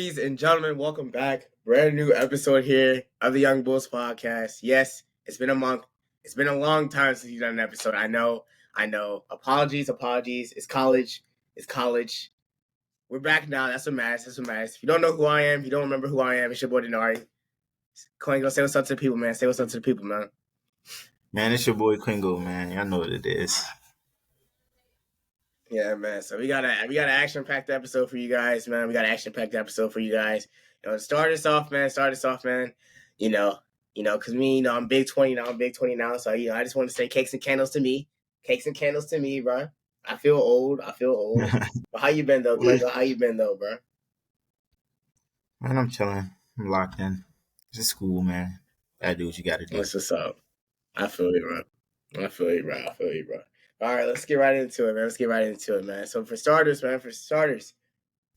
Ladies and gentlemen, welcome back. Brand new episode here of the Youngbouls podcast. Yes, it's been a month. It's been a long time since you've done an episode. I know. Apologies. It's college. We're back now. That's what matters. If you don't know who I am, if you don't remember who I am, it's your boy Dinari. Kwengo, say what's up to the people, man. Say what's up to the people, man. Man, it's your boy Kwengo, man. Y'all know what it is. Yeah, man. So we got an action-packed episode for you guys, man. Start us off, man. Because me, I'm big 20 now. So, I just want to say cakes and candles to me. Bro. I feel old. But how you been, though, Kwengo? How you been, though, bro? Man, I'm chilling. I'm locked in. It's a school, man. Gotta do what you gotta do. That's what's up. I feel you, bro. All right, let's get right into it, man. So for starters,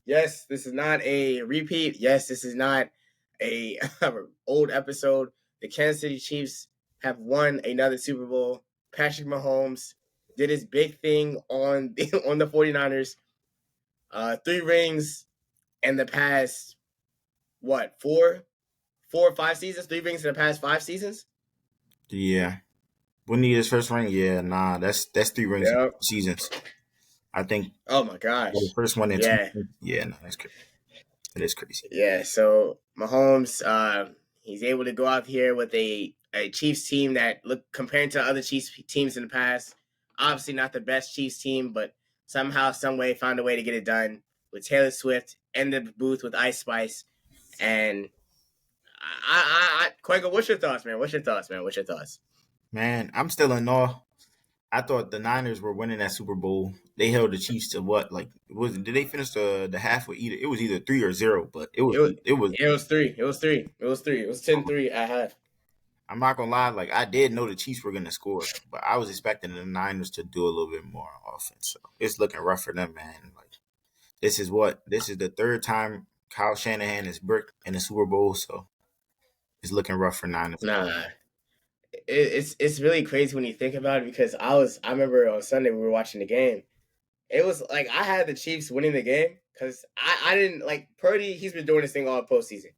yes, this is not a repeat. Yes, this is not a old episode. The Kansas City Chiefs have won another Super Bowl. Patrick Mahomes did his big thing on the 49ers. 3 rings in the past, 4 or 5 seasons? 3 rings in the past 5 seasons? Yeah. When he his first ring? Yeah, nah, that's 3 rings in seasons. I think. Oh my gosh! The first one in 2. Yeah, no, that's crazy. It is crazy. Yeah, so Mahomes, he's able to go out here with a Chiefs team that compared to other Chiefs teams in the past, obviously not the best Chiefs team, but somehow, some way, found a way to get it done with Taylor Swift and the booth with Ice Spice. And Kwengo, what's your thoughts, man? Man, I'm still in awe. I thought the Niners were winning that Super Bowl. They held the Chiefs to what? Did they finish the half with either? It was either 3 or 0, but it was 3. It was 3. It was 10-3 at half. I'm not gonna lie, I did know the Chiefs were gonna score, but I was expecting the Niners to do a little bit more offense. So it's looking rough for them, man. This is the 3rd time Kyle Shanahan is bricked in the Super Bowl, so it's looking rough for Niners. Nah. It's really crazy when you think about it, because I remember on Sunday we were watching the game. It was like I had the Chiefs winning the game because I didn't like Purdy. He's been doing this thing all postseason.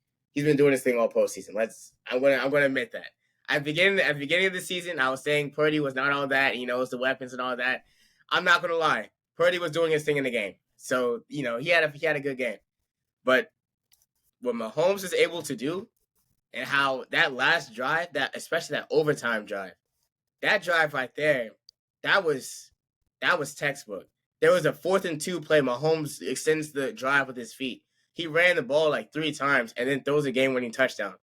I'm gonna admit that. At the beginning of the season, I was saying Purdy was not all that. It's the weapons and all that. I'm not gonna lie. Purdy was doing his thing in the game. So he had a good game. But what Mahomes is able to do, and how that last drive, especially that overtime drive, that drive right there, that was textbook. There was a 4th and 2 play. Mahomes extends the drive with his feet. He ran the ball 3 times and then throws a game-winning touchdown.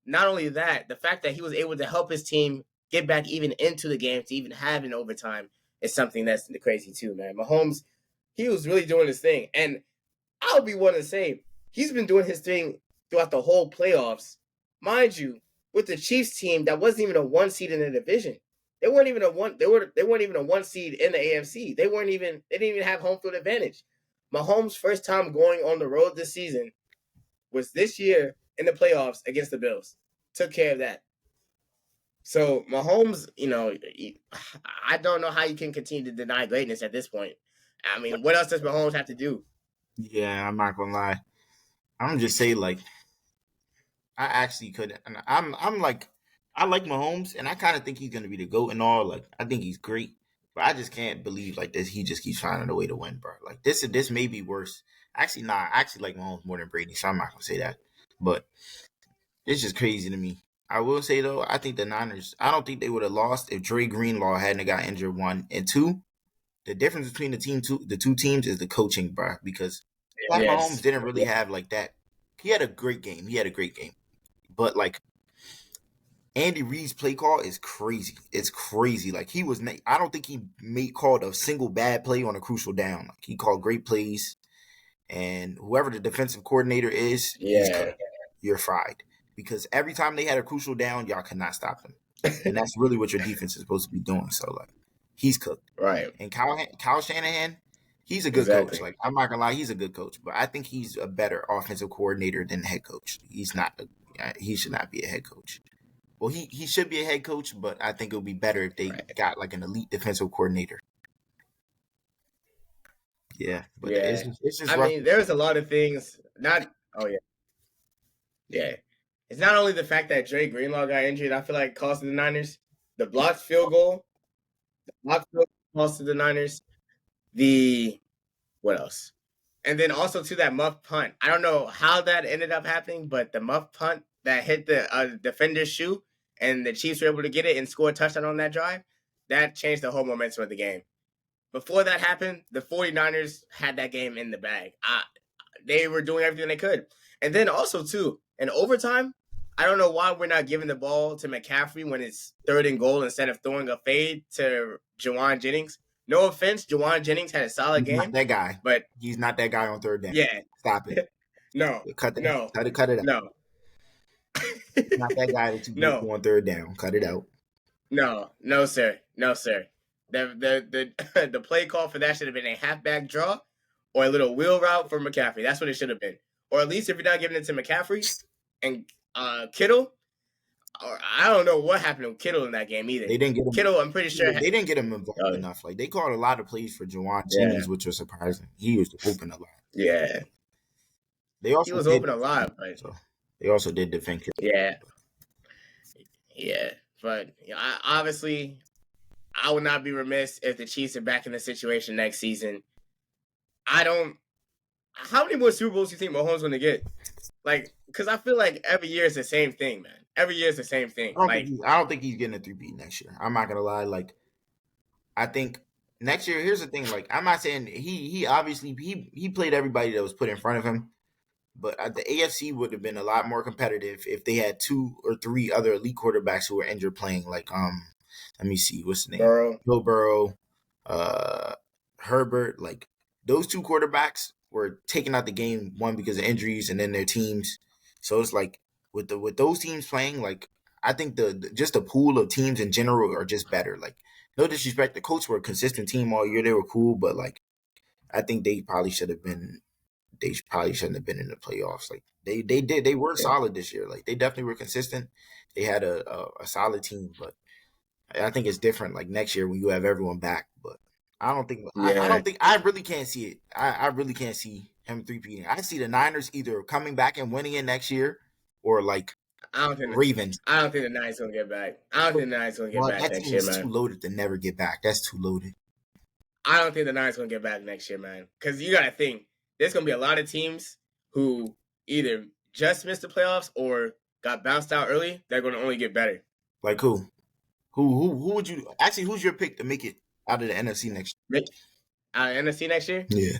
Not only that, the fact that he was able to help his team get back even into the game to even have an overtime is something that's crazy too, man. Mahomes, he was really doing his thing. And I'll be one to say, he's been doing his thing throughout the whole playoffs. Mind you, with the Chiefs team that wasn't even a 1 seed in the division. They weren't even a 1 seed in the AFC. They didn't even have home field advantage. Mahomes' first time going on the road this season was this year in the playoffs against the Bills. Took care of that. So Mahomes, I don't know how you can continue to deny greatness at this point. I mean, what else does Mahomes have to do? Yeah, I'm not gonna lie. I'm gonna just say I actually couldn't. I like Mahomes, and I kind of think he's gonna be the GOAT and all. I think he's great, but I just can't believe this. He just keeps finding a way to win, bro. This may be worse. Actually, nah. I actually like Mahomes more than Brady, so I'm not gonna say that. But it's just crazy to me. I will say though, I think the Niners. I don't think they would have lost if Dre Greenlaw hadn't got injured. 1 and 2. The difference between the two teams is the coaching, bro. Because Mahomes didn't really have that. He had a great game. But Andy Reid's play call is crazy. It's crazy. I don't think he called a single bad play on a crucial down. He called great plays, and whoever the defensive coordinator is, you're fried. Because every time they had a crucial down, y'all could not stop them, and that's really what your defense is supposed to be doing. So he's cooked, right? And Kyle Shanahan, he's a good coach. I'm not gonna lie, he's a good coach, but I think he's a better offensive coordinator than head coach. He's not. He should not be a head coach. Well, he should be a head coach, but I think it would be better if they got an elite defensive coordinator. Yeah, but it's just. I mean, there's a lot of things. Oh yeah, yeah. It's not only the fact that Dre Greenlaw got injured. I feel like cost the Niners. The blocked field goal, blocked field goal cost the Niners. The what else? And then also to that muff punt. I don't know how that ended up happening, but the muff punt that hit the defender's shoe and the Chiefs were able to get it and score a touchdown on that drive, that changed the whole momentum of the game. Before that happened, the 49ers had that game in the bag. They were doing everything they could. And then also, too, in overtime, I don't know why we're not giving the ball to McCaffrey when it's 3rd and goal instead of throwing a fade to Jawan Jennings. No offense, Jawan Jennings had a solid game. Not that guy. But he's not that guy on 3rd down. Yeah. Stop it. No. Cut it out. No. Not that guy that you no. on 3rd down. Cut it out. No, sir. The play call for that should have been a halfback draw or a little wheel route for McCaffrey. That's what it should have been. Or at least if you're not giving it to McCaffrey and Kittle, or I don't know what happened to Kittle in that game either. They didn't get him. Kittle, I'm pretty sure they didn't get him involved enough. Like they called a lot of plays for Jawan Jennings, which was surprising. He was open a lot. Yeah. He was open a lot, but so they also did defend Kittle. Yeah. But obviously, I would not be remiss if the Chiefs are back in the situation next season. How many more Super Bowls do you think Mahomes going to get? Like, because I feel like every year is the same thing, man. Every year is the same thing. I don't think he's getting a 3-peat next year. I'm not going to lie. Like, I think next year, here's the thing. Like, I'm not saying he obviously, he played everybody that was put in front of him. But the AFC would have been a lot more competitive if they had 2 or 3 other elite quarterbacks who were injured playing. Like, let me see, what's the name? Joe Burrow, Herbert. Like, those 2 quarterbacks were taking out the game, one because of injuries and then their teams. So it's like with those teams playing, like I think just the pool of teams in general are just better. Like, no disrespect, the Colts were a consistent team all year. They were cool, but like I think they probably shouldn't have been in the playoffs. Like they were solid this year. Like they definitely were consistent. They had a solid team, but I think it's different like next year when you have everyone back. But I really can't see it. I really can't see him 3-peating. I see the Niners either coming back and winning it next year or like Ravens. I don't think the Niners going to get back. Back next year, man. That's too loaded to never get back. That's too loaded. I don't think the Niners going to get back next year, man. Because you got to think, there's going to be a lot of teams who either just missed the playoffs or got bounced out early. They're going to only get better. Like who? Who would you – actually, who's your pick to make it out of the NFC next year? Out of the NFC next year? Yeah.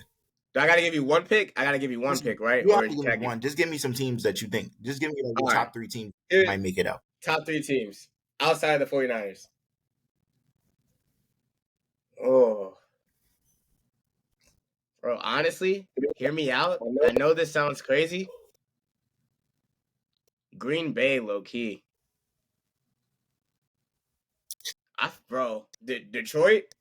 Do I got to give you one pick? I got to give you one pick, right? You have to give me one. Just give me some teams that you think. Just give me the top 3 teams that might make it out. Top 3 teams outside of the 49ers. Oh. Bro, honestly, hear me out. I know this sounds crazy. Green Bay, low key. Detroit.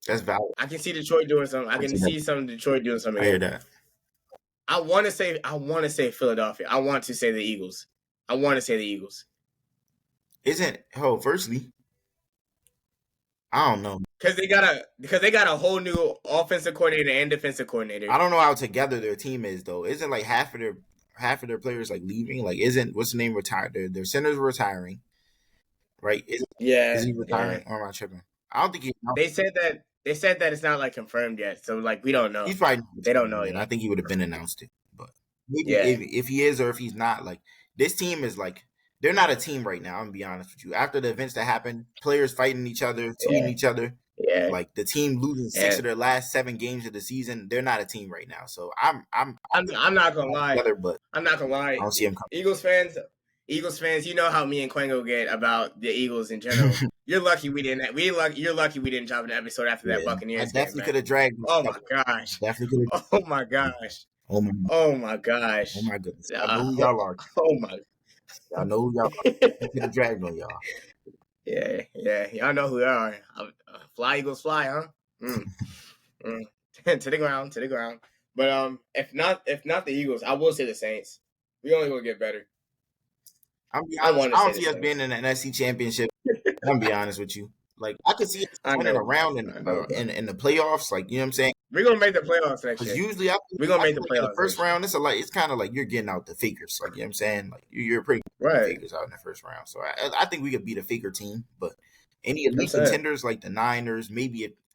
That's valid. I can see Detroit doing something. I can see some Detroit doing something. I hear that. I want to say Philadelphia. I want to say the Eagles. Firstly, I don't know. Because they got a whole new offensive coordinator and defensive coordinator. I don't know how together their team is though. Isn't like half of their players like leaving? Like isn't what's the name retired? Their centers retiring, right? Is he retiring or am I tripping? I don't think They said that it's not like confirmed yet, so like we don't know. He's probably they don't know yet. I think he would have been announced it, but maybe if he is or if he's not, like this team is like they're not a team right now. I'm gonna be honest with you. After the events that happened, players fighting each other, tweeting each other. Yeah. Like the team losing 6 of their last 7 games of the season, they're not a team right now. So I'm not gonna lie. But I'm not gonna lie. I don't see him coming. Eagles fans, you know how me and Kwengo get about the Eagles in general. You're lucky we didn't. You're lucky we didn't drop an episode after that Buccaneers. I definitely could have dragged. Oh my gosh. Definitely could have. Oh my gosh. Oh my goodness. I know who y'all are. Oh my. I know who y'all are. I could have dragged on y'all. Yeah. Y'all know who they are. Fly Eagles fly, huh? To the ground. But if not the Eagles, I will say the Saints. We only gonna get better. I don't see us being in an NFC championship. I'm gonna be honest with you. Like I could see us running around in the playoffs. Like you know what I'm saying. We're gonna make the playoffs next Because year. usually I We're gonna feel make the like in the playoffs first next year. round, it's kind of like you're getting out the fakers. Like, you know what I'm saying? Like, you're pretty Right. fakers out in the first round. So I think we could beat a faker team, but any I'm elite saying. contenders like the Niners,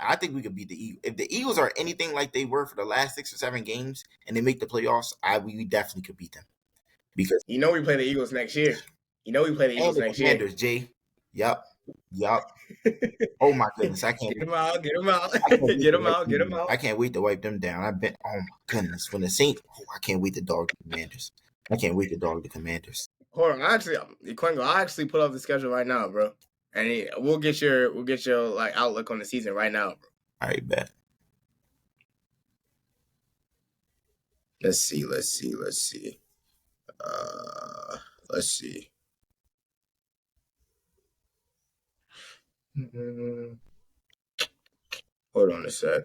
I think we could beat the Eagles. If the Eagles are anything like they were for the last 6 or 7 games and they make the playoffs, we definitely could beat them. Because we play the Eagles next year. We play the and Eagles the next Commanders, Jay. Yup. Oh my goodness, I can't. Get them out. Get them out. I can't wait Get to them wipe out. Get them. them out. I can't wait to wipe them down. I bet. Oh my goodness, when the Saints. Oh, I can't wait to dog the Commanders. I can't wait to dog the Commanders. Hold on, Kwengo, I actually put up the schedule right now, bro, and we'll get your like outlook on the season right now, bro. All right, bet. Let's see. Let's see. Hold on a sec.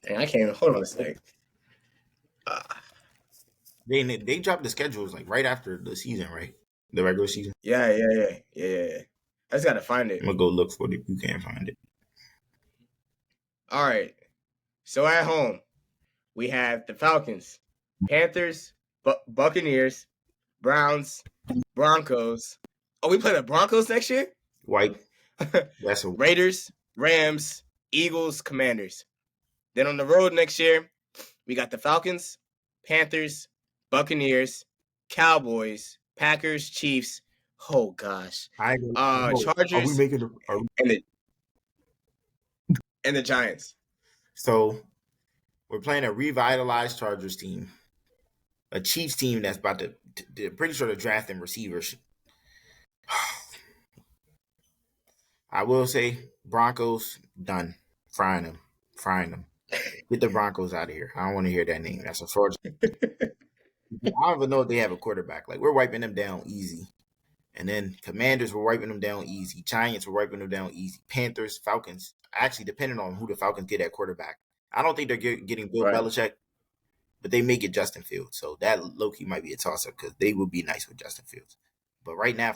Dang, I can't even. Hold on a sec. They dropped the schedules like right after the season, right? The regular season. Yeah. I just gotta find it. I'm gonna go look for it if you can't find it. All right. So at home, we have the Falcons, Panthers, Buccaneers, Browns, Broncos. Oh, we play the Broncos next year? White. That's a Raiders, Rams, Eagles, Commanders. Then on the road next year, we got the Falcons, Panthers, Buccaneers, Cowboys, Packers, Chiefs. Oh gosh. Chargers. Are we making and the Giants. So we're playing a revitalized Chargers team, a Chiefs team that's about to pretty sure they're drafting receivers. I will say Broncos done frying them. Get the Broncos out of here. I don't want to hear that name. That's a fraudulent. I don't even know if they have a quarterback. Like, we're wiping them down easy. And then Commanders were wiping them down easy. Giants were wiping them down easy. Panthers, Falcons. Actually, depending on who the Falcons get at quarterback. I don't think they're getting Bill Belichick, but they may get Justin Fields. So that low-key might be a toss-up because they would be nice with Justin Fields. But right now,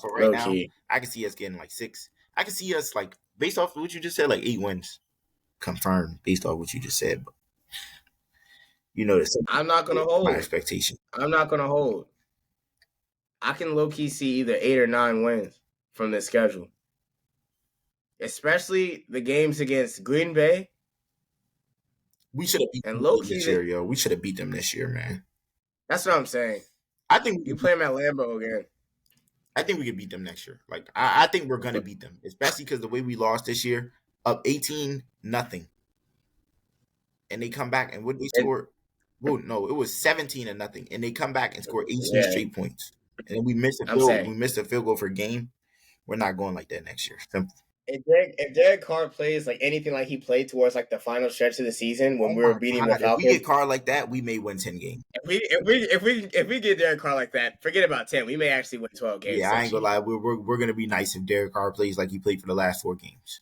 I can see us getting like 6. I can see us, like, based off of what you just said, like 8 wins. Confirmed based off what you just said. But I'm not gonna hold my expectation. I'm not gonna hold. I can low key see either 8 or 9 wins from this schedule, especially the games against Green Bay. We should have beat them this year, yo. We should have beat them this year, man. That's what I'm saying. I think you play them at Lambeau again. I think we could beat them next year. Like, I think we're gonna beat them, especially because the way we lost this year, up 18-0, and they come back and what they scored. Well, no, it was 17-0, and they come back and score 18 straight points, and then we missed a field goal for game. We're not going like that next year. Simple. If Derek Carr plays like anything like he played towards like the final stretch of the season when we were beating the Falcons, if we get Carr like that, we may win 10 games. If we get Derek Carr like that, forget about 10. We may actually win 12 games. Yeah, I ain't gonna lie. We're gonna be nice if Derek Carr plays like he played for the last 4 games.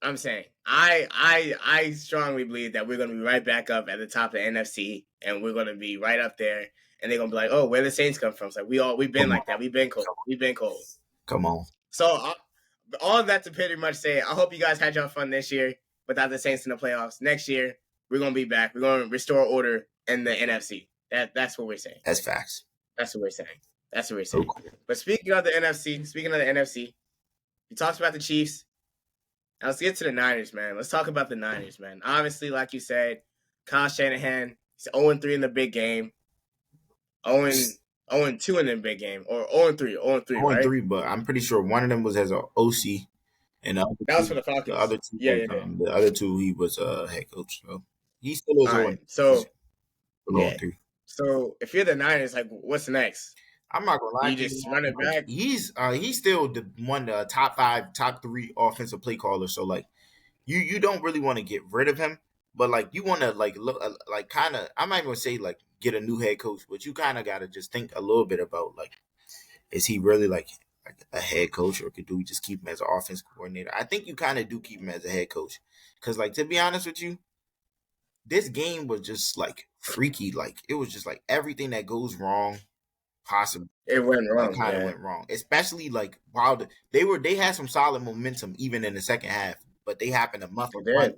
I'm saying I strongly believe that we're gonna be right back up at the top of the NFC, and we're gonna be right up there, and they're gonna be like, "Oh, where the Saints come from?" It's like we've been like that. We've been cold. Come on. So all of that to pretty much say, I hope you guys had your fun this year without the Saints in the playoffs. Next year, we're gonna be back. We're gonna restore order in the NFC. That's what we're saying. That's facts. That's what we're saying. Okay. But speaking of the NFC, you talked about the Chiefs. Now let's get to the Niners, man. Let's talk about the Niners, man. Obviously, like you said, Kyle Shanahan, he's 0-3 in the big game. 0-2 in the big game. Or 0-3, right? 0-3, but I'm pretty sure one of them was as an OC. And that was for the Falcons. The other two, the other 2, he was a head coach. So he still is 0-3. So, so if you're the Niners, like, what's next? I'm not gonna lie. You just run it back. He's still one of the top 5, top 3 offensive play callers. So like, you don't really want to get rid of him, but like you want to like look like kind of. I'm not even gonna say like get a new head coach, but you kind of got to just think a little bit about like, is he really like a head coach, or could we just keep him as an offense coordinator? I think you kind of do keep him as a head coach, because like, to be honest with you, this game was just like freaky. Like, it was just like everything that goes wrong possibly It went like wrong. kind of Yeah, went wrong. Especially like while they had some solid momentum even in the second half, but they happened to muff a it did. punt.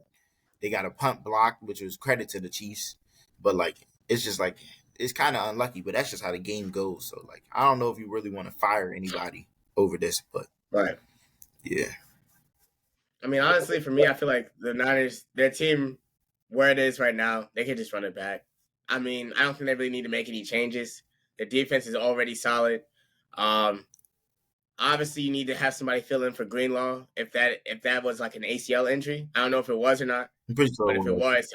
They got a punt block, which was credit to the Chiefs. But like it's just like it's kind of unlucky, but that's just how the game goes. So like I don't know if you really want to fire anybody over this, but Right. yeah. I mean, honestly, for me, I feel like the Niners, their team, where it is right now, they can just run it back. I mean, I don't think they really need to make any changes. The defense is already solid. Um, Obviously, you need to have somebody fill in for Greenlaw if that was like an ACL injury. I don't know if it was or not, I'm pretty sure but it if it was. was,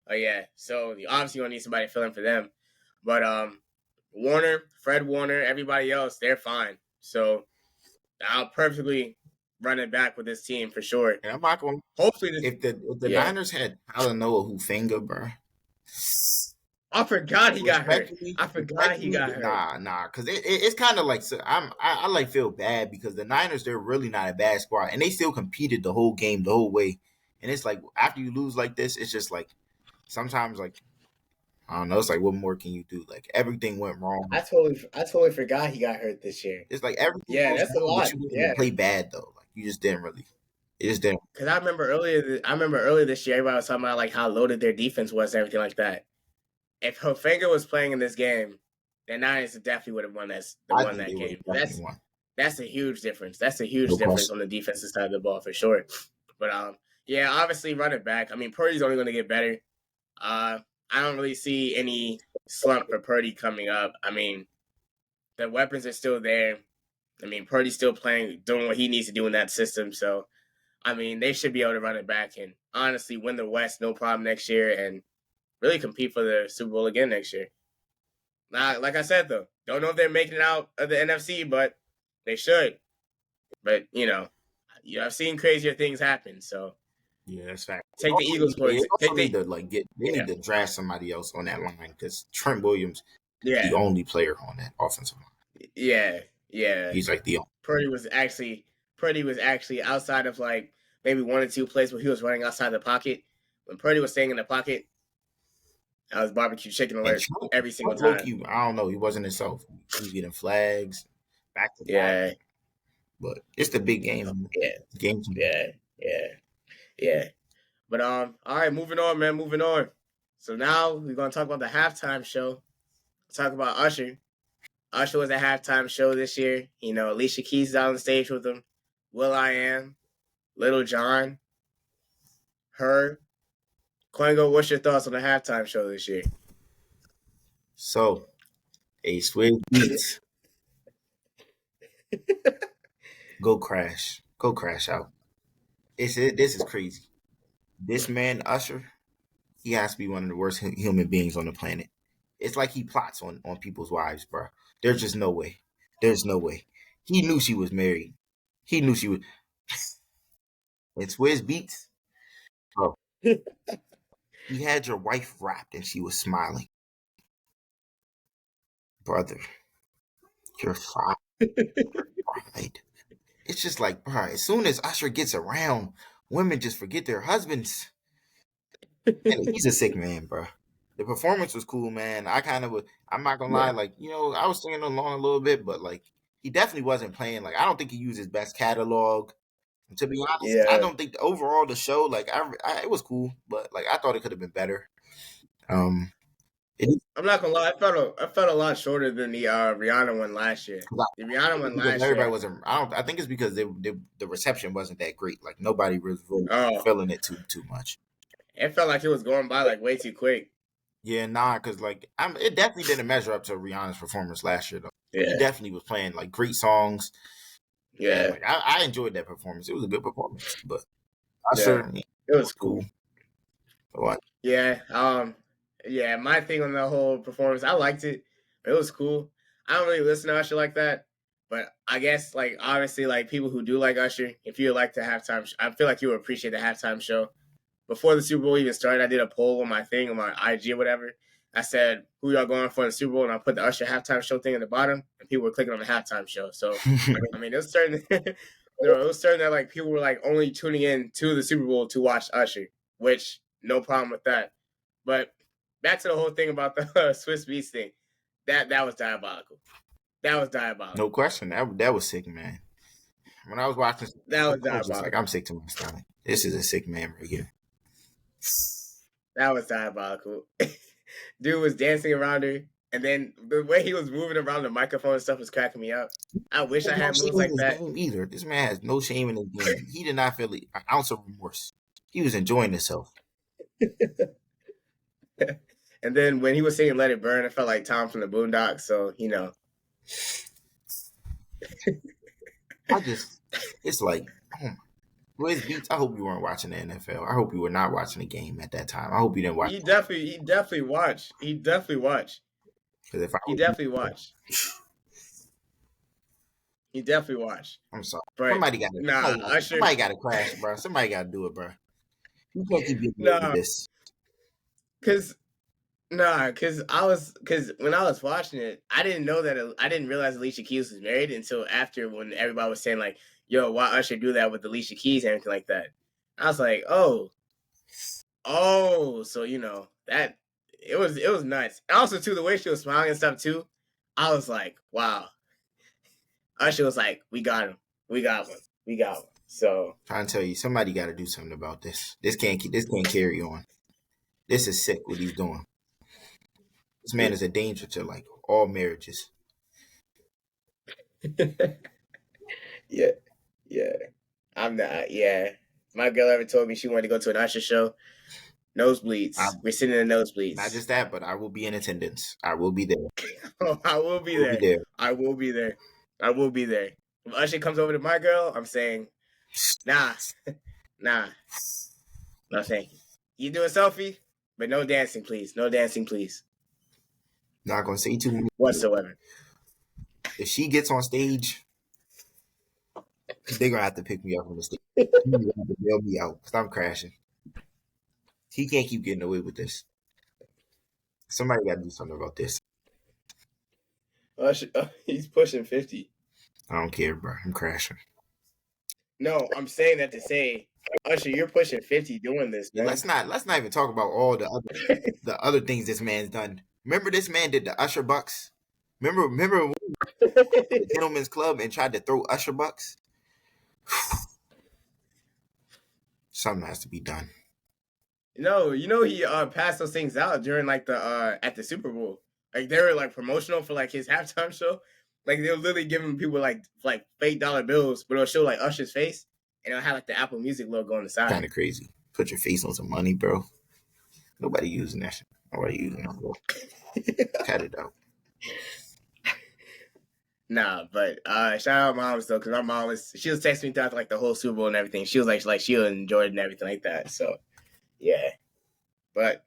oh yeah. So you obviously gonna need somebody to fill in for them. But Warner, Fred Warner, everybody else, they're fine. So I'll perfectly run it back with this team for sure. And I'm not gonna Hopefully, this, if the yeah. Niners had I don't know who finger, bro. I forgot he got hurt. Respectfully, I forgot he respectfully, got hurt. nah, because it's kind of like so I like feel bad because the Niners they're really not a bad squad and they still competed the whole game the whole way, and it's like after you lose like this, it's just like sometimes like I don't know, it's like what more can you do? Like everything went wrong. I totally forgot he got hurt this year. It's like everything Yeah, goes that's a wrong, but lot. you didn't even Yeah, play bad though. Like you just didn't really, it just didn't. because I remember earlier this year, everybody was talking about like how loaded their defense was and everything like that. If Hofanga was playing in this game, the Niners definitely would have I won think that they would have game. definitely won. That's a huge difference. That's a huge No difference question. on the defensive side of the ball for sure. But yeah, obviously run it back. I mean, Purdy's only going to get better. Uh, I don't really see any slump for Purdy coming up. I mean, the weapons are still there. I mean, Purdy's still playing, doing what he needs to do in that system. So, I mean, they should be able to run it back and honestly win the West no problem next year and really compete for the Super Bowl again next year. Now, like I said though, don't know if they're making it out of the NFC, but they should. But I've seen crazier things happen. So Yeah, that's fact. take the Eagles for They also take need the to like they yeah need to draft somebody else on that line because Trent Williams is the yeah only player on that offensive line. yeah yeah. He's like the only. Purdy was actually outside of like maybe one or two plays where he was running outside the pocket. When Purdy was staying in the pocket, I was barbecue chicken And alert every single Trent low time. key, I don't know, he wasn't himself. He was getting flags back to back, Yeah, but it's the big game. yeah, Game. yeah, yeah, yeah. But all right, moving on, man, moving on. So now we're gonna talk about the halftime show. Talk about Usher. Usher was a halftime show this year. Alicia Keys is on the stage with him. Will I Am, Little John, her. Kwengo, what's your thoughts on the halftime show this year? So a Swizz Beats, go crash out. This is crazy. This man Usher, he has to be one of the worst human beings on the planet. It's like he plots on people's wives, bro. There's just no way. There's no way. He knew she was married. He knew she was. And Swizz Beats, bro. He had your wife wrapped and she was smiling. Brother, you're fried. It's just like, bro, as soon as Usher gets around, women just forget their husbands. And he's a sick man, bro. The performance was cool, man. I kind of, I'm not gonna lie, Yeah, like I was singing along a little bit, but like he definitely wasn't playing. Like I don't think he used his best catalog. And to be honest, I yeah. don't think overall the show, like it was cool, but like I thought it could have been better. Um, it, I'm not gonna lie. I felt a lot shorter than the Rihanna one last year. The Rihanna one because last everybody year. wasn't. I don't. I think it's because the reception wasn't that great. Like nobody was really Oh, feeling it too much. it felt like it was going by like way too quick. Yeah, nah, because like it definitely didn't measure up to Rihanna's performance last year though. He Yeah, definitely was playing like great songs, and yeah, like I enjoyed that performance. It was a good performance, but yeah. Usher, it It was was cool. cool. But Yeah, yeah. My thing on the whole performance, I liked it. It was cool. I don't really listen to Usher like that, but I guess like obviously like people who do like Usher, if you like the halftime, I feel like you would appreciate the halftime show. Before the Super Bowl even started, I did a poll on my thing on my IG or whatever. I said who y'all going for in the Super Bowl, and I put the Usher halftime show thing at the bottom, and people were clicking on the halftime show. So I mean, it was starting. It was starting that like people were like only tuning in to the Super Bowl to watch Usher, which no problem with that. But back to the whole thing about the Swiss Beats thing. That was diabolical. That was diabolical. No question. That was sick, man. When I was watching, That was I was just like, diabolical. I'm sick to my stomach. This is a sick man right here. That was diabolical. Dude was dancing around her, and then the way he was moving around the microphone and stuff was cracking me up. I wish I No had moves shame in like his that. game either. This man has no shame in his game. He did not feel an ounce of remorse. He was enjoying himself. And then when he was singing "Let It Burn," I felt like Tom from the Boondocks. So It's like, oh my. Where's Beats? I hope you weren't watching the NFL. I hope you were not watching the game at that time. I hope you didn't watch. he definitely watched. He definitely watched. Because if I He was, definitely watched. He definitely watched. I'm sorry. But Usher. Somebody got to crash, bro. Somebody got to do it, bro. You can't keep getting away with Nah, this. cause cause when I was watching it, I didn't realize Alicia Keys was married until after when everybody was saying like, "Yo, why Usher do that with Alicia Keys and everything like that." I was like, oh, so that it was nuts. And also too, the way she was smiling and stuff too, I was like, wow. Usher was like, we got him, we got one. So Trying to tell you, somebody got to do something about this. This can't carry on. This is sick what he's doing. This man is a danger to like all marriages. yeah, I'm not. Yeah, my girl ever told me she wanted to go to an Usher show. Nosebleeds. We're sitting in the nosebleeds. Not just that, but I will be in attendance. I will be there. I will be there. I will be there. I will be there. If Usher comes over to my girl, I'm saying, nah. No thank you. You do a selfie, but no dancing, please. No dancing, please. Not gonna say too much whatsoever. If she gets on stage, they're gonna have to pick me up on the stage. They're gonna have to bail me out because I'm crashing. He can't keep getting away with this. Somebody got to do something about this. Usher, he's pushing 50. I don't care, bro. I'm crashing. No, I'm saying that to say, Usher, you're pushing 50 doing this, man. Let's not even talk about all the other things this man's done. Remember, this man did the Usher bucks. Remember when the Gentleman's Club and tried to throw Usher bucks. Something has to be done. No, he passed those things out during like the at the Super Bowl. Like they were like promotional for like his halftime show. Like they were literally giving people like fake dollar bills, but it'll show like Usher's face and it'll have like the Apple Music logo on the side. Kind of crazy. Put your face on some money, bro. Nobody using that shit. Nobody using that, bro. Cut it out. Nah, but shout out moms though, because my mom she was texting me throughout like the whole Super Bowl and everything. She was like she enjoyed it and everything like that. So yeah. But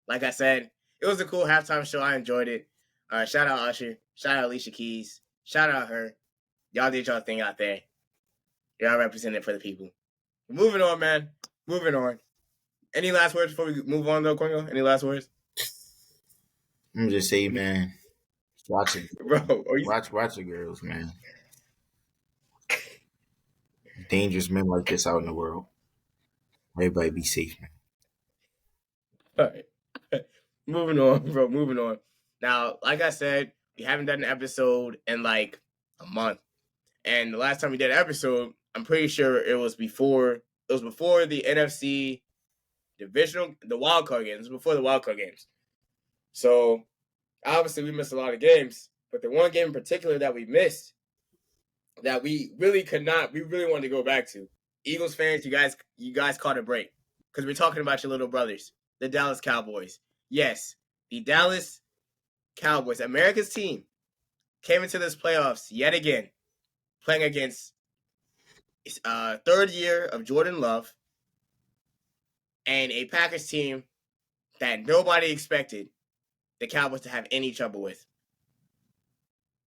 like I said, it was a cool halftime show. I enjoyed it. Shout out Usher. Shout out Alicia Keys. Shout out her. Y'all did y'all thing out there. Y'all represented for the people. Moving on, man. Moving on. Any last words before we move on though, Kwengo? Any last words? I'm gonna just say, man, watch it, bro. Watch the girls, man. Dangerous men like this out in the world. Everybody be safe, man. All right. Moving on, bro. Moving on. Now, like I said, we haven't done an episode in like a month. And the last time we did an episode, I'm pretty sure it was before the NFC divisional, the wild card games. It was before the wild card games. So obviously we missed a lot of games, but the one game in particular that we missed that we really wanted to go back to. Eagles fans, you guys caught a break because we're talking about your little brothers, the Dallas Cowboys. Yes, the Dallas Cowboys, America's team, came into this playoffs yet again, playing against third year of Jordan Love and a Packers team that nobody expected the Cowboys to have any trouble with.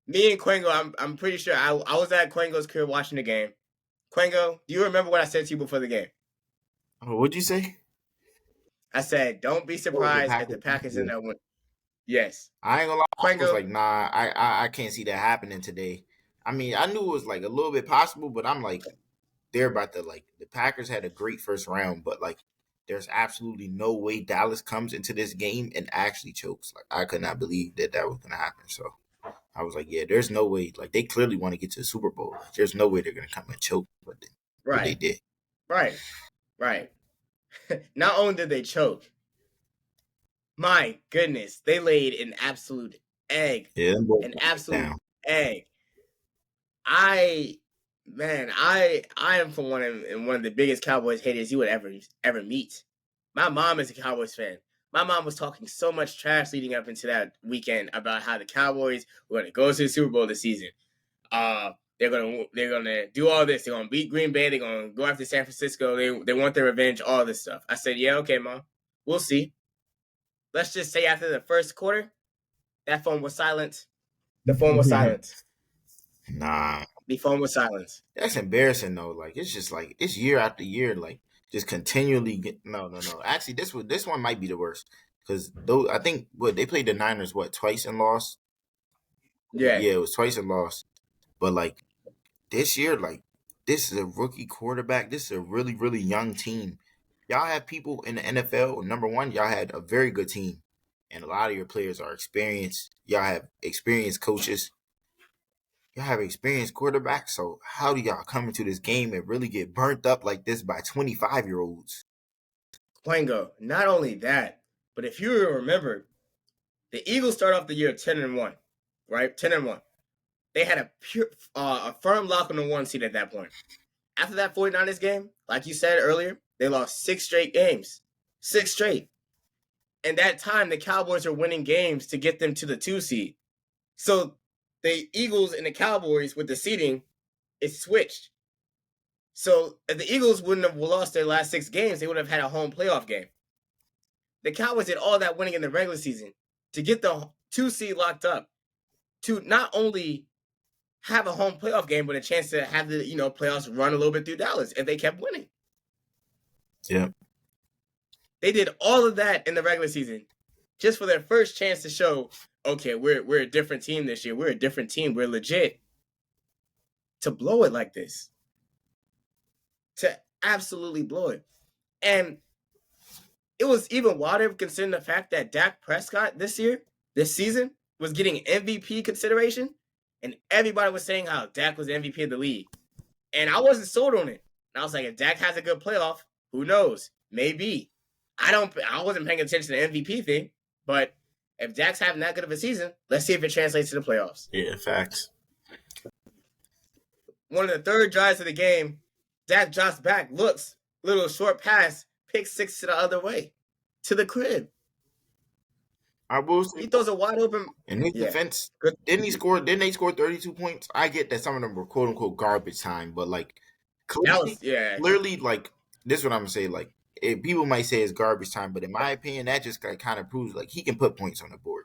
Me and Kwengo, I'm pretty sure I was at Kwengo's crib watching the game. Kwengo, do you remember what I said to you before the game? Oh, what'd you say? I said, don't be surprised if the Packers end up winning. Yes. I ain't gonna lie. Kwengo, I was like, nah, I can't see that happening today. I mean, I knew it was like a little bit possible, but I'm like, they're about to the Packers had a great first round, but like there's absolutely no way Dallas comes into this game and actually chokes. Like I could not believe that was going to happen. So I was like, yeah, there's no way. Like they clearly want to get to the Super Bowl. Like, there's no way they're going to come and choke, but they Right, did. right, right. Not only did they choke, my goodness, they laid an absolute egg. Yeah, them boys An got it absolute down. egg. I am for one of the biggest Cowboys haters you would ever meet. My mom is a Cowboys fan. My mom was talking so much trash leading up into that weekend about how the Cowboys were going to go to the Super Bowl this season. They're gonna do all this. They're gonna beat Green Bay. They're gonna go after San Francisco. They want their revenge. All this stuff. I said, yeah, okay, mom, we'll see. Let's just say after the first quarter, that phone was silent. The phone was silent. Nah, The phone was silent. that's embarrassing though. Like it's just like it's year after year, like just continually get no. Actually, this one might be the worst because though I think what they played the Niners twice and lost. Yeah, Yeah, it was twice and lost. But like this year, like this is a rookie quarterback. This is a really really young team. Y'all have people in the NFL. Number one, y'all had a very good team, and a lot of your players are experienced. Y'all have experienced coaches. Y'all have experienced quarterbacks. So how do y'all come into this game and really get burnt up like this by 25-year-olds? Kwengo. Not only that, but if you remember, the Eagles start off the year 10-1, right? 10-1. They had a firm lock on the 1 seed at that point. After that 49ers game, like you said earlier, they lost 6 straight games. 6 straight. And that time, the Cowboys are winning games to get them to the 2 seed. So the Eagles and the Cowboys with the seeding, it switched. So if the Eagles wouldn't have lost their last 6 games, they would have had a home playoff game. The Cowboys did all that winning in the regular season to get the 2 seed locked up, to not only have a home playoff game, but a chance to have the playoffs run a little bit through Dallas if they kept winning. Yeah. They did all of that in the regular season just for their first chance to show, okay, we're a different team this year. We're a different team. We're legit. To blow it like this. To absolutely blow it. And it was even wilder considering the fact that Dak Prescott this season, was getting MVP consideration. And everybody was saying how Dak was the MVP of the league. And I wasn't sold on it. And I was like, if Dak has a good playoff, who knows? Maybe. I wasn't paying attention to the MVP thing, but if Dak's having that good of a season, let's see if it translates to the playoffs. Yeah, facts. One of the third drives of the game, Dak drops back, looks, little short pass, pick 6 to the other way, to the crib. I will say He throws a wide open. in his defense, didn't they score 32 points? I get that some of them were quote unquote garbage time, but like clearly, like this is what I'm gonna say. Like people might say it's garbage time, but in my opinion, that just kind of proves like he can put points on the board.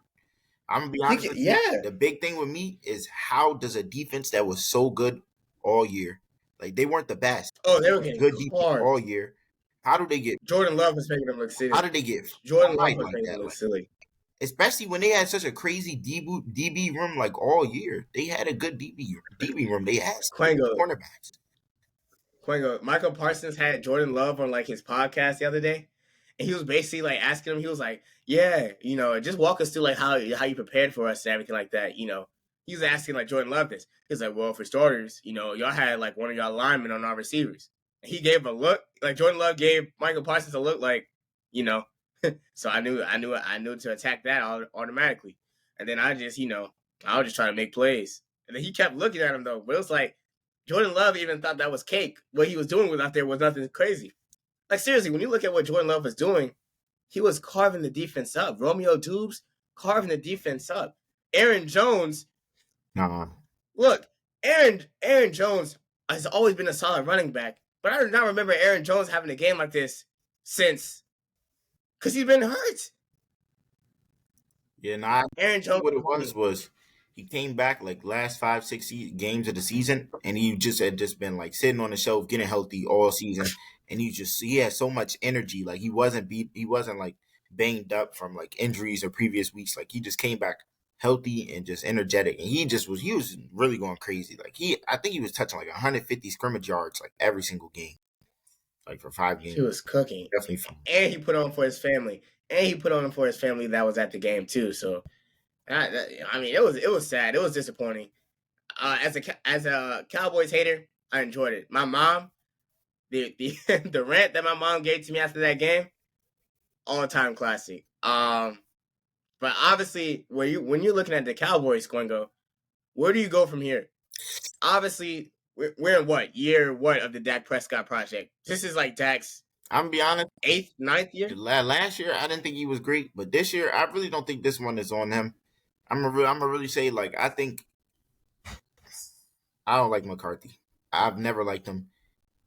I'm gonna be honest with you. The big thing with me is how does a defense that was so good all year, like they weren't the best. Oh, they were getting good defense all year. How do they get Jordan Love was making them look silly? How did they get Jordan Love was making them look silly? Especially when they had such a crazy DB room like all year. They had a good DB room. They had cornerbacks. Kwengo, Michael Parsons had Jordan Love on like his podcast the other day. And he was basically like asking him, he was like, yeah, just walk us through like how you prepared for us and everything like that. He was asking like Jordan Love this. He's like, well, for starters, y'all had like one of y'all linemen on our receivers. And he gave a look, like Jordan Love gave Michael Parsons a look like, so I knew to attack that automatically. And then I was just trying to make plays. And then he kept looking at him though. But it was like Jordan Love even thought that was cake. What he was doing out there was nothing crazy. Like seriously, when you look at what Jordan Love was doing, he was carving the defense up. Romeo Dubes carving the defense up. Aaron Jones. Look, Aaron Jones has always been a solid running back. But I do not remember Aaron Jones having a game like this since, because he's been hurt. Yeah, Aaron Jones. What it was he came back like last 5-6 games of the season, and he had been like sitting on the shelf, getting healthy all season, and he had so much energy. Like he wasn't like banged up from like injuries or previous weeks. Like he just came back healthy and just energetic, and he was really going crazy. Like I think he was touching like 150 scrimmage yards like every single game. like for 5 He games. was cooking, Definitely fun. and he put on for his family, that was at the game too. So I mean, it was sad. It was disappointing. As a Cowboys hater, I enjoyed it. My mom, the the rant that my mom gave to me after that game, all time classic. But obviously, when you're looking at the Cowboys, Kwengo, where do you go from here? Obviously, we're in year what of the Dak Prescott project? This is like Dak's I'm gonna be honest. 8th, 9th year. Last year, I didn't think he was great, but this year, I really don't think this one is on him. I'm gonna really say like I think I don't like McCarthy. I've never liked him.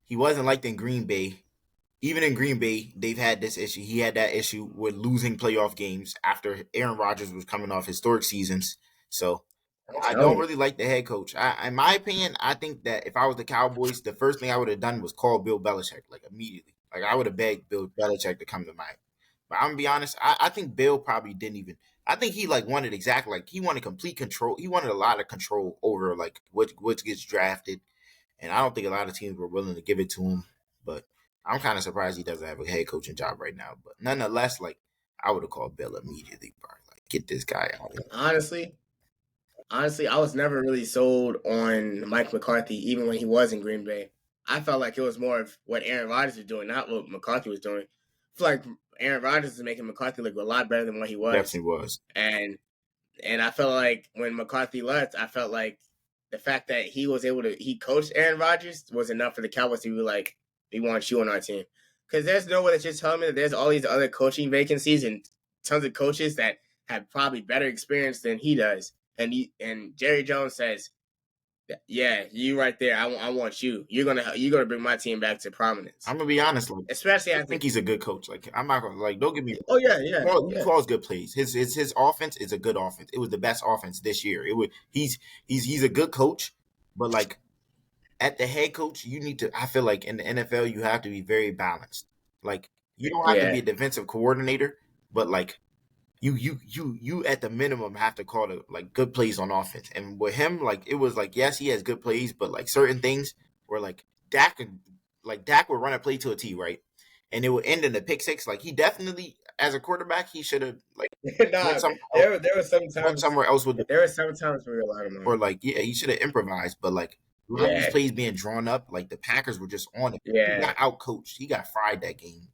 He wasn't liked in Green Bay. Even in Green Bay, they've had this issue. He had that issue with losing playoff games after Aaron Rodgers was coming off historic seasons. So I'm I telling don't you. really like the head coach. In my opinion, I think that if I was the Cowboys, the first thing I would have done was call Bill Belichick, like immediately. Like I would have begged Bill Belichick to come to mine. But I'm gonna be honest, I think Bill probably didn't even. I think he like wanted exactly like he wanted complete control. He wanted a lot of control over like what gets drafted, and I don't think a lot of teams were willing to give it to him. But I'm kind of surprised he doesn't have a head coaching job right now. But nonetheless, like I would have called Bill immediately, bro. Like get this guy out. Honestly, I was never really sold on Mike McCarthy, even when he was in Green Bay. I felt like it was more of what Aaron Rodgers was doing, not what McCarthy was doing. I feel like Aaron Rodgers is making McCarthy look a lot better than what he was. Definitely was. And I felt like when McCarthy left, I felt like the fact that he coached Aaron Rodgers was enough for the Cowboys to be like, we want you on our team. Because there's no way that you're telling me that there's all these other coaching vacancies and tons of coaches that have probably better experience than he does. And Jerry Jones says, yeah, you right there. I want you. You're gonna bring my team back to prominence. I'm gonna be honest, like Especially I think he's a good coach. Like I'm not gonna like don't get me. Oh yeah, He calls good plays. His offense is a good offense. It was the best offense this year. It was he's a good coach, but like at the head coach, you need to. I feel like in the NFL, you have to be very balanced. Like you don't have to be a defensive coordinator, but like you at the minimum have to call the like good plays on offense. And with him, like it was like yes, he has good plays, but like certain things were like Dak would run a play to a T, right? And it would end in a pick six. Like he definitely, as a quarterback, he should have like nah, there was went somewhere else with there were some times where we relied on him. or like yeah, he should have improvised. But like a lot of these plays being drawn up, like the Packers were just on it. Yeah, he got out coached. He got fried that game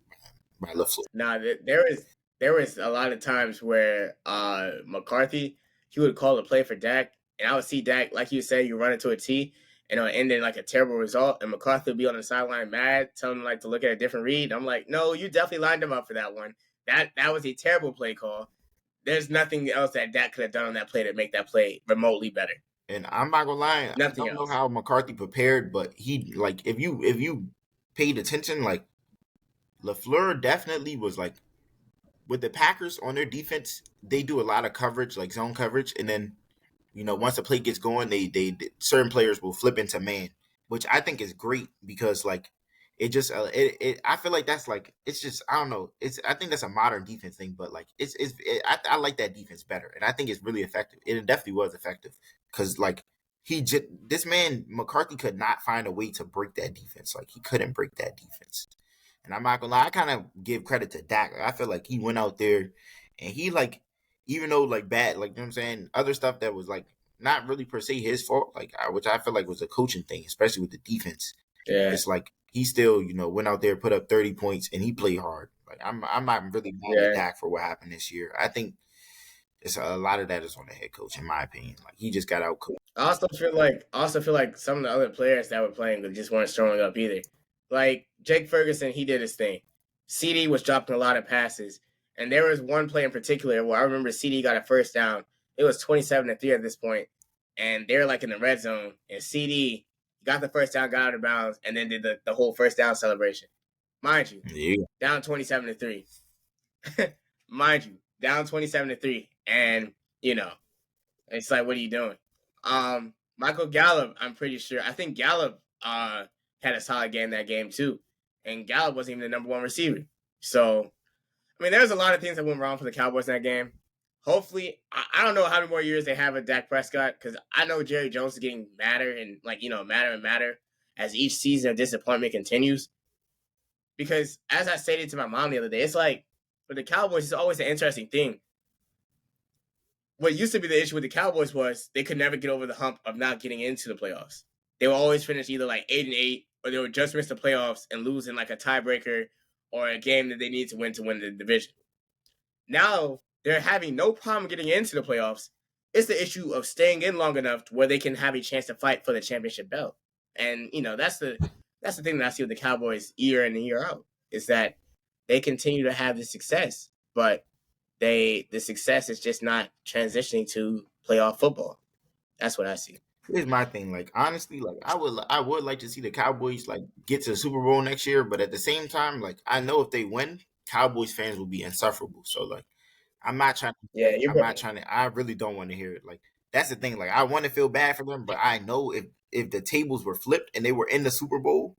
by LaFleur. Nah, there was a lot of times where McCarthy he would call a play for Dak, and I would see Dak like you said, you run into a T, and it'll end in like a terrible result, and McCarthy would be on the sideline mad, telling him like to look at a different read. I'm like, no, you definitely lined him up for that one. That was a terrible play call. There's nothing else that Dak could have done on that play to make that play remotely better. And I'm not gonna lie, Nothing I don't else. know how McCarthy prepared, but he like if you paid attention, like LaFleur definitely was like with the Packers on their defense, they do a lot of coverage, like zone coverage, and then once the play gets going, they certain players will flip into man, which I think is great because like it just I feel like that's like it's just I don't know I think that's a modern defense thing, but like I like that defense better, and I think it's really effective. It definitely was effective because like this man McCarthy could not find a way to break that defense. Like he couldn't break that defense. And I'm not gonna lie, I kind of give credit to Dak. I feel like he went out there and he like, even though like bad, like you know what I'm saying, other stuff that was like not really per se his fault, like which I feel like was a coaching thing, especially with the defense. Yeah, It's like he still went out there, put up 30 points, and he played hard. Like I'm not really mad at Dak for what happened this year. I think it's a lot of that is on the head coach, in my opinion. Like he just got out coached. I also feel like some of the other players that were playing just weren't showing up either. Like Jake Ferguson, he did his thing. CD was dropping a lot of passes, and there was one play in particular where I remember CD got a first down. It was 27-3 at this point, and they were like in the red zone, and CD got the first down, got out of bounds, and then did the whole first down celebration. Mind you, down 27-3. Mind you, down 27-3, and it's like, what are you doing? Michael Gallup, I'm pretty sure. I think Gallup had a solid game that game too, and Gallup wasn't even the number one receiver. So, I mean, there's a lot of things that went wrong for the Cowboys in that game. Hopefully, I don't know how many more years they have with Dak Prescott because I know Jerry Jones is getting madder and madder and madder as each season of disappointment continues. Because as I stated to my mom the other day, it's like with the Cowboys, it's always an interesting thing. What used to be the issue with the Cowboys was they could never get over the hump of not getting into the playoffs. They would always finish either like 8-8, or they would just miss the playoffs and lose in like a tiebreaker or a game that they need to win the division. Now they're having no problem getting into the playoffs. It's the issue of staying in long enough to where they can have a chance to fight for the championship belt. And that's the thing that I see with the Cowboys year in and year out, is that they continue to have the success, but the success is just not transitioning to playoff football. That's what I see. Here's my thing. Like honestly, like I would like to see the Cowboys like get to the Super Bowl next year, but at the same time, like I know if they win, Cowboys fans will be insufferable. So like I'm not trying to Yeah, you're I'm not right. trying to I really don't want to hear it. Like that's the thing. Like I want to feel bad for them, but I know if the tables were flipped and they were in the Super Bowl,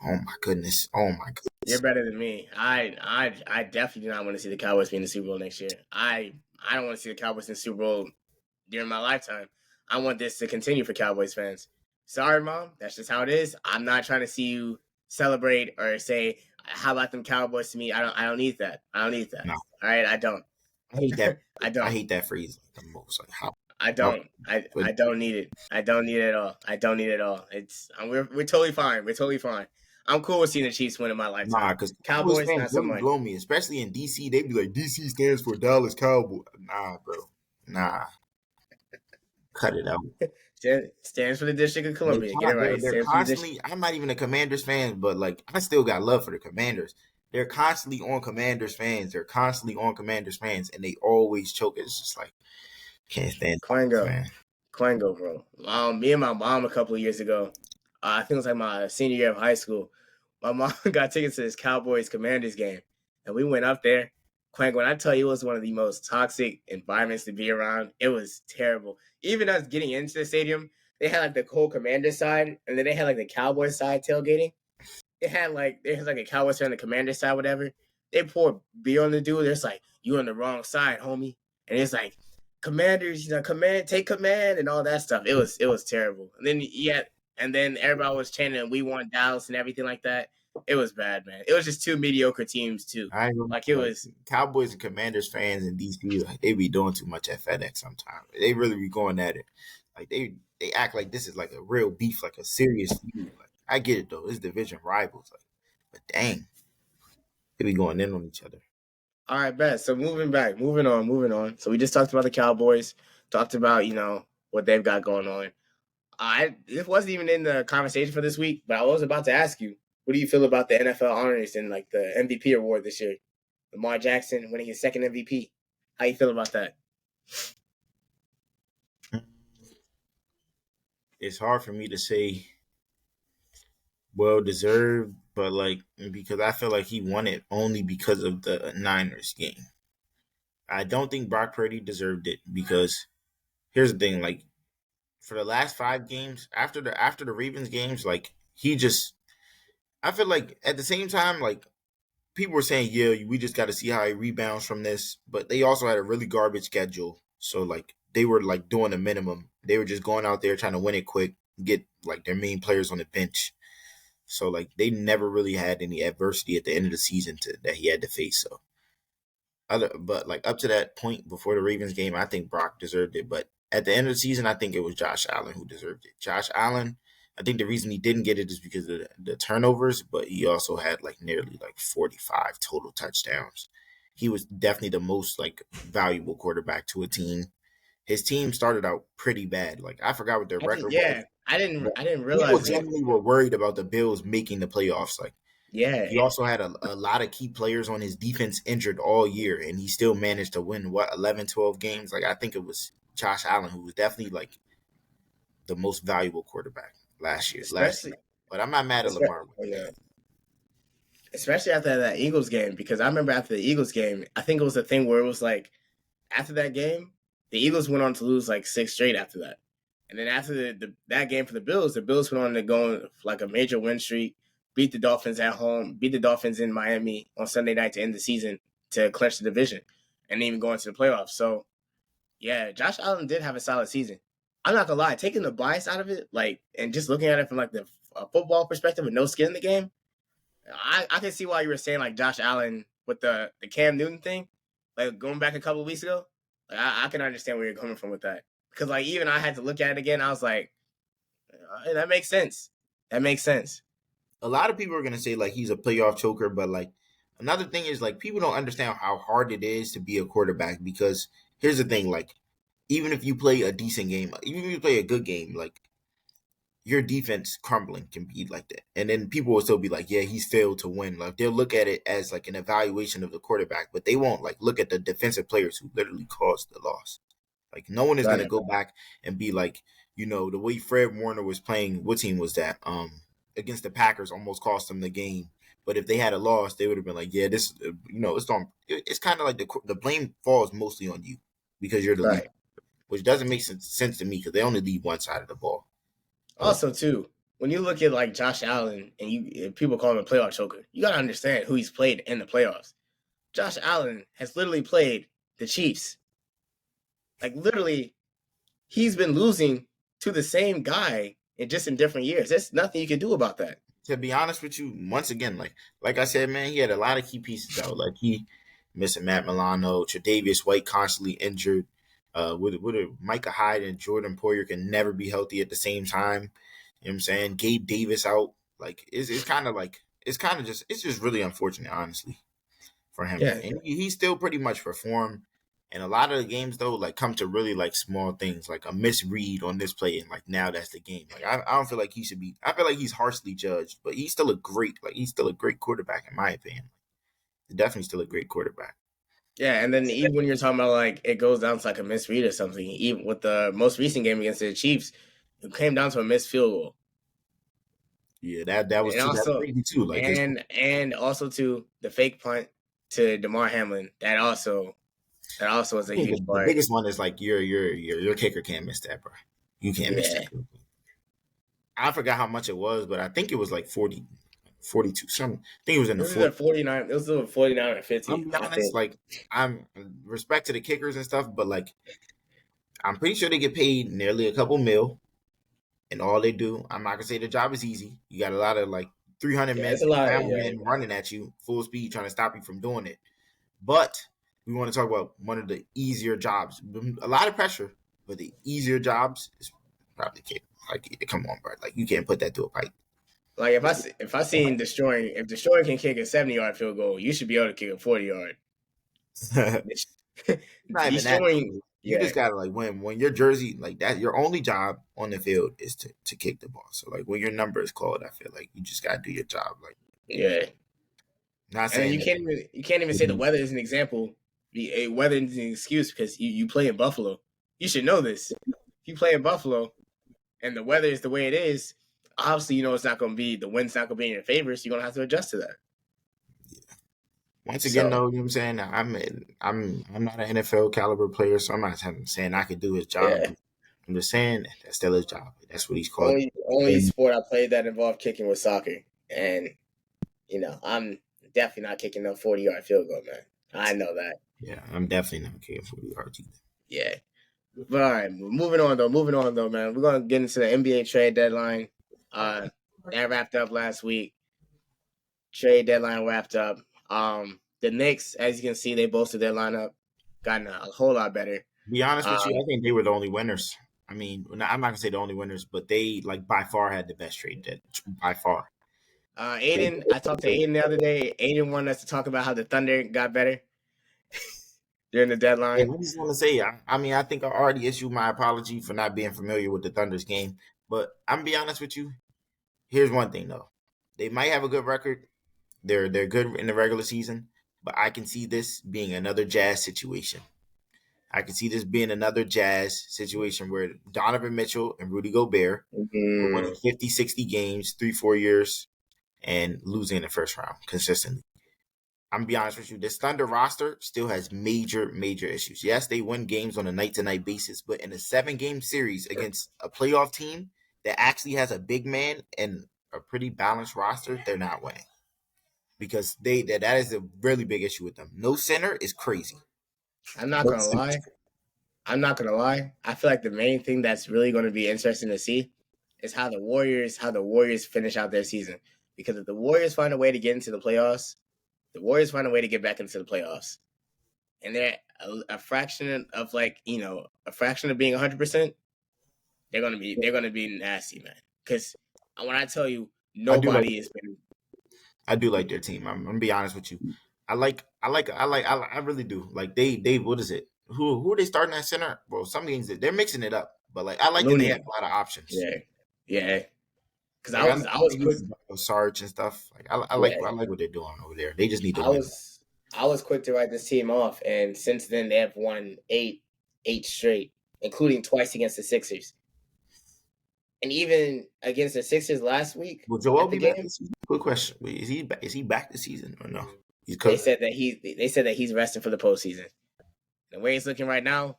oh my goodness. Oh my You're goodness. better than me. I definitely do not want to see the Cowboys be in the Super Bowl next year. I don't want to see the Cowboys in the Super Bowl during my lifetime. I want this to continue for Cowboys fans. Sorry, mom. That's just how it is. I'm not trying to see you celebrate or say, "How about them Cowboys to me?" I don't need that. I don't need that. No. All right, I don't. I hate that I I don't. hate that phrase like, the most. Like how I how don't. but I don't need it. I don't need it at all. I don't need it at all. We're totally fine. We're totally fine. I'm cool with seeing the Chiefs win in my nah, lifetime. because Cowboys Cowboys, fans not so really much. blow me, especially in DC. They be like, DC stands for Dallas Cowboy. Nah, bro. Nah, cut it out. Stands for the District of Columbia. Get it right. They're Stands for the district. constantly. I'm not even a Commanders fan, but like I still got love for the Commanders. They're constantly on Commanders fans. They're constantly on Commanders fans, and they always choke. It's just like can't stand Dallas, Kwengo. man. Kwengo, bro. Me and my mom a couple of years ago, I think it was like my senior year of high school. My mom got tickets to this Cowboys Commanders game, and we went up there. Kwengo, when I tell you, it was one of the most toxic environments to be around. It was terrible. Even us getting into the stadium, they had like the whole Commanders side, and then they had like the Cowboys side tailgating. There's like a Cowboys fan on the Commanders side, whatever. They pour beer on the dude. It's like, you on the wrong side, homie. And it's like, Commanders, take command and all that stuff. It was terrible. And then everybody was chanting, "We want Dallas" and everything like that. It was bad, man. It was just two mediocre teams too. I ain't gonna Like it lie, like was. Cowboys and Commanders fans in DC, like they be doing too much at FedEx sometimes. They really be going at it. Like they act like this is like a real beef, like a serious feud. Like I get it though, it's division rivals. Like, but dang, they be going in on each other. All right, bet. So moving on. So we just talked about the Cowboys, talked about what they've got going on. This wasn't even in the conversation for this week, but I was about to ask you, what do you feel about the NFL honors and like the MVP award this year? Lamar Jackson winning his second MVP. How you feel about that? It's hard for me to say well deserved, but like because I feel like he won it only because of the Niners game. I don't think Brock Purdy deserved it because here's the thing, like for the last 5 games after the Ravens games, like he just I feel like at the same time, like people were saying, yeah, we just got to see how he rebounds from this, but they also had a really garbage schedule, so like they were like doing the minimum. They were just going out there trying to win it quick, get like their main players on the bench. So like they never really had any adversity at the end of the season that he had to face. So but like up to that point before the Ravens game, I think Brock deserved it. But at the end of the season, I think it was Josh Allen who deserved it. Josh Allen, I think the reason he didn't get it is because of the turnovers, but he also had like nearly like 45 total touchdowns. He was definitely the most like valuable quarterback to a team. His team started out pretty bad. Like I forgot what their record was. Yeah, I didn't But I didn't people realize that. generally were worried about the Bills making the playoffs. Like Yeah, he also had a lot of key players on his defense injured all year, and he still managed to win, 11, 12 games? Like, I think it was Josh Allen, who was definitely, like, the most valuable quarterback last year. especially, But I'm not mad at especially Lamar winning yeah, it. especially after that Eagles game, because I remember after the Eagles game, I think it was a thing where it was like after that game, the Eagles went on to lose like 6 straight after that. And then after that game for the Bills went on to go on like a major win streak, beat the Dolphins at home, beat the Dolphins in Miami on Sunday night to end the season to clinch the division and even go into the playoffs. So yeah, Josh Allen did have a solid season. I'm not gonna lie, taking the bias out of it, like, and just looking at it from like the football perspective with no skin in the game, I can see why you were saying like Josh Allen with the Cam Newton thing, like going back a couple of weeks ago. Like I can understand where you're coming from with that because like even I had to look at it again. I was like, that makes sense. That makes sense. A lot of people are gonna say like he's a playoff choker, but like another thing is like people don't understand how hard it is to be a quarterback because here's the thing, like even if you play a decent game, even if you play a good game, like your defense crumbling can be like that. And then people will still be like, yeah, he's failed to win. Like they'll look at it as like an evaluation of the quarterback, but they won't like look at the defensive players who literally caused the loss. Like no one is gonna Right. go back and be like, the way Fred Warner was playing, what team was that? Against the Packers almost cost them the game. But if they had a loss, they would have been like, yeah, this, it's kind of like the blame falls mostly on you because you're the lead, Right. which doesn't make sense to me because they only lead one side of the ball. But Also, too, when you look at like Josh Allen and people call him a playoff choker, you gotta understand who he's played in the playoffs. Josh Allen has literally played the Chiefs. Like literally, he's been losing to the same guy in just in different years. There's nothing you can do about that. to be honest with you, once again, like I said, man, he had a lot of key pieces out. Like he missing Matt Milano, Tre'Davious White constantly injured. With Micah Hyde and Jordan Poyer can never be healthy at the same time. You know what I'm saying? Gabe Davis out. Like it's kind of like it's just really unfortunate, honestly, for him. Yeah, And he still pretty much performed. And a lot of the games though, like come to really like small things, like a misread on this play, and like now that's the game. Like I don't feel like he should be. I feel like he's harshly judged, but he's still a great quarterback in my opinion. He's definitely still a great quarterback. yeah. And then even when you're talking about like it goes down to like a misread or something, even with the most recent game against the Chiefs, it came down to a missed field goal. Yeah, that was And too that also crazy too. Like his and also to the fake punt to DeMar Hamlin. That also was I a think huge the part. biggest one is like your kicker can't miss that, bro. You can't miss that. Yeah. I forgot how much it was, but I think it was like 40, 42 something. I think it was in It the was either 40. 49. It was either 49 or I'm 50, be I honest, think. like I'm respect to the kickers and stuff, but like I'm pretty sure they get paid nearly a couple mil, and all they do. I'm not gonna say the job is easy. You got a lot of like 300 Yeah, men, it's a lot. pound Yeah. men running at you full speed, trying to stop you from doing it. But we want to talk about one of the easier jobs. A lot of pressure, but the easier jobs is probably kick. Like, come on, bro. Like, you can't put that to a pipe. Like if I seen destroying if destroying can kick a 70-yard field goal, you should be able to kick a 40-yard. Not even that. Destroying, You yeah, just gotta like when your jersey like that, your only job on the field is to kick the ball. So like when your number is called, I feel like you just gotta do your job. Like, yeah. not And then saying you can't even say the weather is an example. A weather is an excuse because you play in Buffalo. You should know this. If you play in Buffalo and the weather is the way it is, obviously you know it's not going to be the wind's not going to be in your favor, so you're going to have to adjust to that. once again So though, you know what I'm saying? I'm not an NFL caliber player, so I'm not saying I could do his job. yeah, I'm just saying that's still his job. That's what he's called. only sport I played that involved kicking was soccer, and I'm definitely not kicking no 40-yard field goal, man. I know that. Yeah, I'm definitely not caring for the RT. Yeah. But all right, moving on though. Moving on though, man. We're gonna get into the NBA trade deadline. Uh, that wrapped up last week. Trade deadline wrapped up. The Knicks, as you can see, they boasted their lineup, gotten a whole lot better. Be honest with you, Um, I think they were the only winners. I mean, I'm not gonna say the only winners, but they like by far had the best trade by far. Aiden, I talked to Aiden the other day. Aiden wanted us to talk about how the Thunder got better during the And deadline. I just want to say, I mean, I think I already issued my apology for not being familiar with the Thunder's game. But I'm gonna be honest with you. Here's one thing though, they might have a good record. They're good in the regular season, but I can see this being another Jazz situation. I can see this being another Jazz situation where Donovan Mitchell and Rudy Gobert are winning Mm, 50, 60 games, 3, 4 years, and losing in the first round consistently. I'm gonna be honest with you, this Thunder roster still has major, major issues. Yes, they win games on a night to night basis, but in a 7 game series against a playoff team that actually has a big man and a pretty balanced roster, they're not winning. Because that is a really big issue with them. No center is crazy. I'm not No gonna center. lie. I'm not gonna lie. I feel like the main thing that's really going to be interesting to see is how the Warriors finish out their season. Because if the Warriors find a way to get into the playoffs, the Warriors find a way to get back into the playoffs, and they're a fraction of a fraction of being 100%. They're gonna be nasty, man. Because when I tell you, I do like nobody has been. I do like their team. I'm gonna be honest with you. I really do. Like they what is it? Who are they starting at center? Well, some games they're mixing it up, but like I like that they have Looney. a lot of options. Yeah, yeah. Because Like I was they quick. used Sarge and stuff. Like Yeah, I like what they're doing over there. They just need to I win. was I was quick to write this team off, and since then they have won eight straight, including twice against the Sixers, and even against the Sixers last week Will Joel at the be back game, this season? Good question. Wait, is he back this season or no? He's they cooked. said that he's resting for the postseason. The way it's looking right now,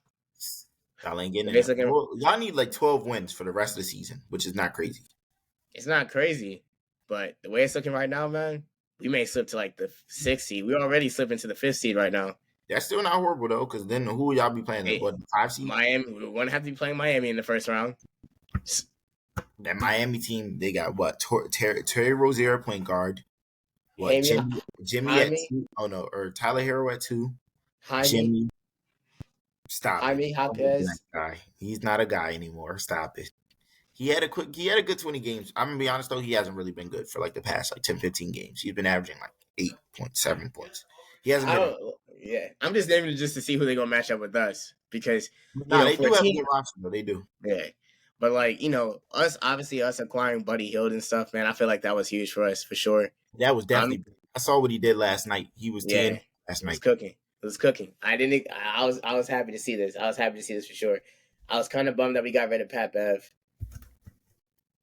Y'all ain't getting the way it. it's looking, Well, y'all need like 12 wins for the rest of the season, which is not crazy. it's not crazy, but the way it's looking right now, man, we may slip to like the sixth seed. We already slip into the fifth seed right now. That's still not horrible though, because then who y'all be playing? Hey, What, the 5 seed? Miami, we're going to have to be playing Miami in the first round. That Miami team, they got what? Terry Rozier point guard. What? Jaime, Jimmy at Jaime, 2? Oh no, or Tyler Hero at 2. Jaime, Jimmy, stop it. Jaime Don't look at that Hopez. guy. He's not a guy anymore. Stop it. He had a good 20 games. I'm gonna be honest though, he hasn't really been good for like the past like 10, 15 games. He's been averaging like 8.7 points. He hasn't I been. don't. Yeah, I'm just naming it just to see who they're gonna match up with us because Nah, they for do a have a team, good roster though. They do. yeah. But us acquiring Buddy Hield and stuff, man. I feel like that was huge for us for sure. That was Um, definitely. I saw what he did last night. He was yeah, 10 last it was night. cooking. It was cooking. I didn't. I was happy to see this. I was happy to see this for sure. I was kind of bummed that we got rid of Pat Bev.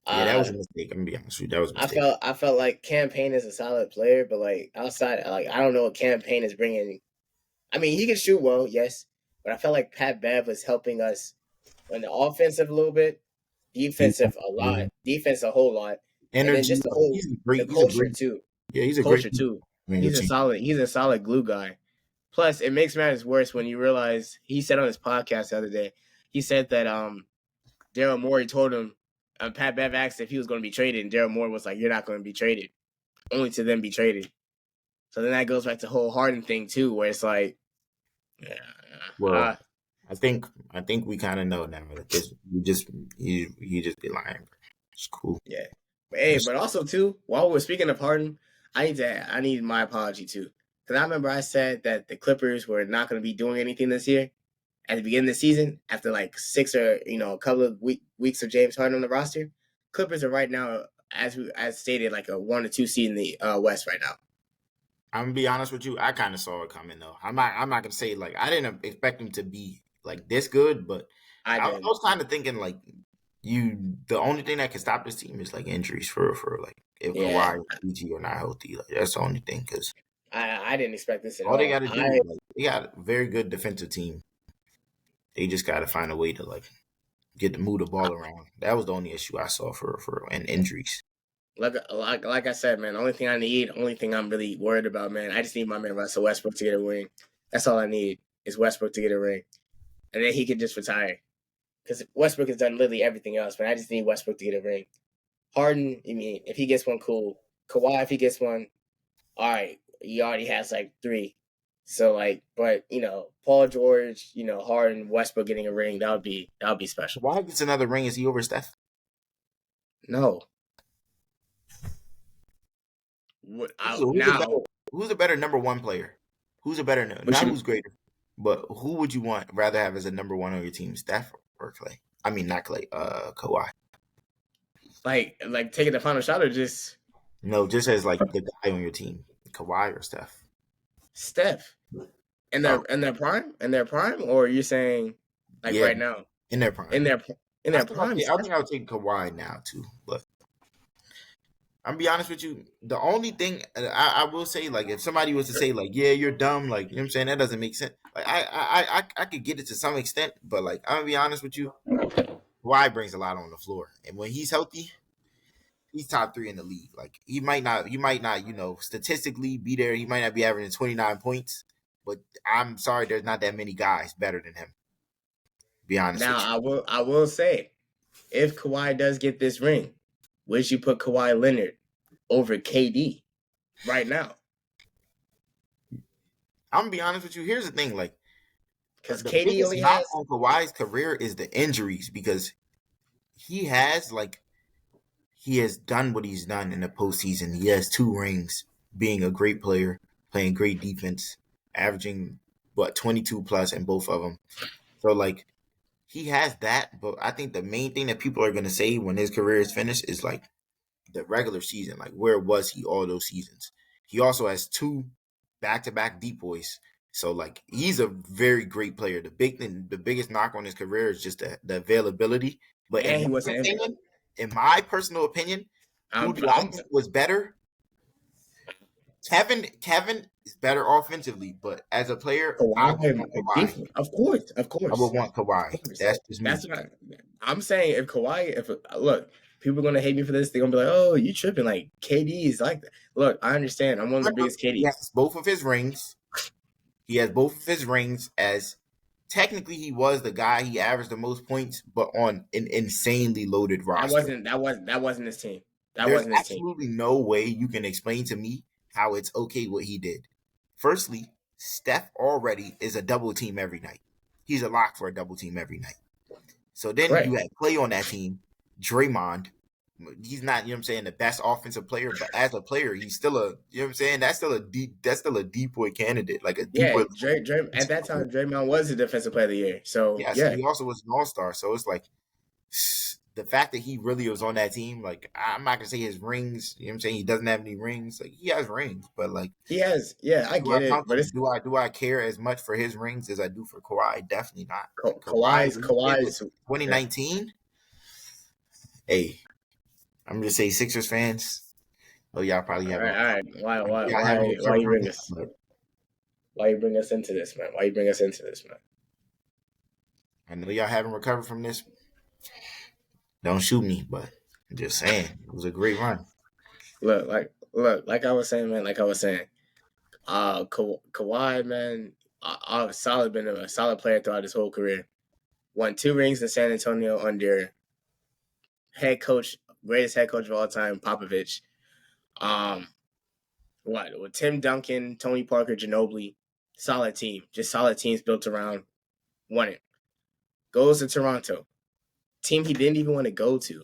Yeah, that Uh, was a mistake. I'm gonna be honest with you. That was a I mistake. felt like Campaign is a solid player, but like outside, like I don't know what Campaign is bringing. I mean, he can shoot well, yes, but I felt like Pat Bev was helping us on the offensive a little bit, defensive a lot, defense a whole lot, and then Energy. just the whole He's a the great. He's a culture great. too. Yeah, he's The a great. culture too. Man, your team. He's a solid glue guy. Plus, it makes matters worse when you realize he said on his podcast the other day. He said that Daryl Morey told him Pat Bev asked if he was going to be traded, and Daryl Morey was like, "You're not going to be traded, only to then be traded." So then that goes back to the whole Harden thing too, where it's like, Well, uh, I think we kind of know now. Like this, you just be lying. It's cool. yeah. But hey, but also too, while we're speaking of Harden, I need my apology too, because I remember I said that the Clippers were not going to be doing anything this year at the beginning of the season after like six or a couple of weeks of James Harden on the roster. Clippers are right now, as stated, like a 1 or 2 seed in the West right now. I'm gonna be honest with you. I kind of saw it coming though. I'm not gonna say like I didn't expect him to be like this good, but I I didn't. was kind of thinking like the only thing that can stop this team is like injuries for like if Yeah, Kawhi and PG are not healthy. Like that's the only thing because I didn't expect this at all they all. got to do like they got a very good defensive team. They just got to find a way to like get to move the ball around. That was the only issue I saw for and injuries. Like I said, man, the only thing I'm really worried about, man, I just need my man Russell Westbrook to get a ring. That's all I need is Westbrook to get a ring. And then he can just retire. Because Westbrook has done literally everything else, but I just need Westbrook to get a ring. Harden, I mean, if he gets one, cool. Kawhi, if he gets one, all right, he already has like 3. So like, but Paul George, Harden, Westbrook getting a ring, that would be special. Kawhi gets another ring. Is he over Steph? No. Now, Who's a better number one player? Who's a better not who's greater, but who would you rather have as a number one on your team, Steph or Clay? I mean, not Clay, Kawhi. like taking the final shot or just No, just as like the guy on your team, Kawhi or Steph. Steph in their prime, or you're saying like Yeah, right now in their prime. in their prime? I think I'll take Kawhi now too, but I'm be honest with you. The only thing I will say, like, if somebody was to say, like, yeah, you're dumb, like, you know what I'm saying, that doesn't make sense. Like, I could get it to some extent, but like, I'm gonna be honest with you. Kawhi brings a lot on the floor, and when he's healthy, he's top 3 in the league. Like, you might not, statistically be there. He might not be averaging 29 points, but I'm sorry, there's not that many guys better than him. Be honest with you. Now I will say, if Kawhi does get this ring, would you put Kawhi Leonard over KD right now. I'm gonna be honest with you. Here's the thing, like Because the KD biggest only knock has on Kawhi's career is the injuries because he has done what he's done in the postseason. He has 2 rings, being a great player, playing great defense, averaging 22 plus in both of them. So like he has that, but I think the main thing that people are gonna say when his career is finished is like the regular season. Like where was he all those seasons? He also has 2 back-to-back deep boys. So like he's a very great player. The biggest knock on his career is just the availability. But and he wasn't. in my personal opinion, who do I think was better? Kevin is better offensively, but as a player, I would Kawhi, want Kawhi. of course, I would want of Kawhi. course. That's just me. That's what I'm saying. If Kawhi, if look, people are gonna hate me for this. They're gonna be like, "Oh, you tripping?" Like KD is like that. Look, I understand. I'm one of the biggest He KDs. has both of his rings. He has both of his rings as technically he was the guy. He averaged the most points, but on an insanely loaded roster. That wasn't his team. That There's wasn't his team. absolutely no way you can explain to me how it's okay what he did. Firstly, Steph already is a double team every night. He's a lock for a double team every night. So then Correct. you had Clay on that team, Draymond. He's not, the best offensive player, but as a player, he's still that's still a deep boy candidate, like a deep boy. At that time, Draymond was the defensive player of the year. So yes, yeah, he also was an all-star. So it's like the fact that he really was on that team, like I'm not gonna say his rings, he doesn't have any rings. Like he has rings, but like he has. Yeah, I get it. But it's do I care as much for his rings as I do for Kawhi? Definitely not. Kawhi's 2019. Hey, I'm gonna say Sixers fans. Oh, y'all probably have. All right. Y'all haven't Why you recovered bring from us? this, Why you bring us into this, man? Why you bring us into this, man? I know y'all haven't recovered from this. Don't shoot me, but I'm just saying it was a great run. Look, like I was saying, man. Like I was saying, Kawhi, man, been a solid player throughout his whole career. Won 2 rings in San Antonio under greatest head coach of all time, Popovich. With Tim Duncan, Tony Parker, Ginobili, solid team, just solid teams built around. Won it. Goes to Toronto, team he didn't even want to go to.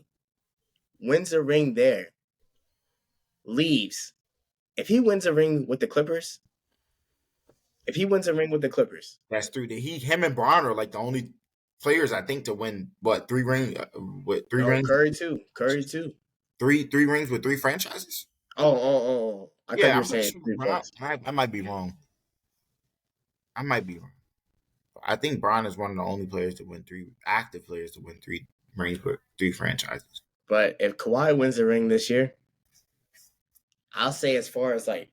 Wins a ring there. Leaves. If he wins a ring with the Clippers, That's 3. Him and Bron are like the only players I think to win 3 rings. With 3 rings, Curry too. 3 rings with 3 franchises. Oh. I thought you were saying sure. 3 points. I might be wrong. I think Bron is one of the only players to win 3 active players to win 3 rings with 3 franchises. But if Kawhi wins the ring this year, I'll say as far as like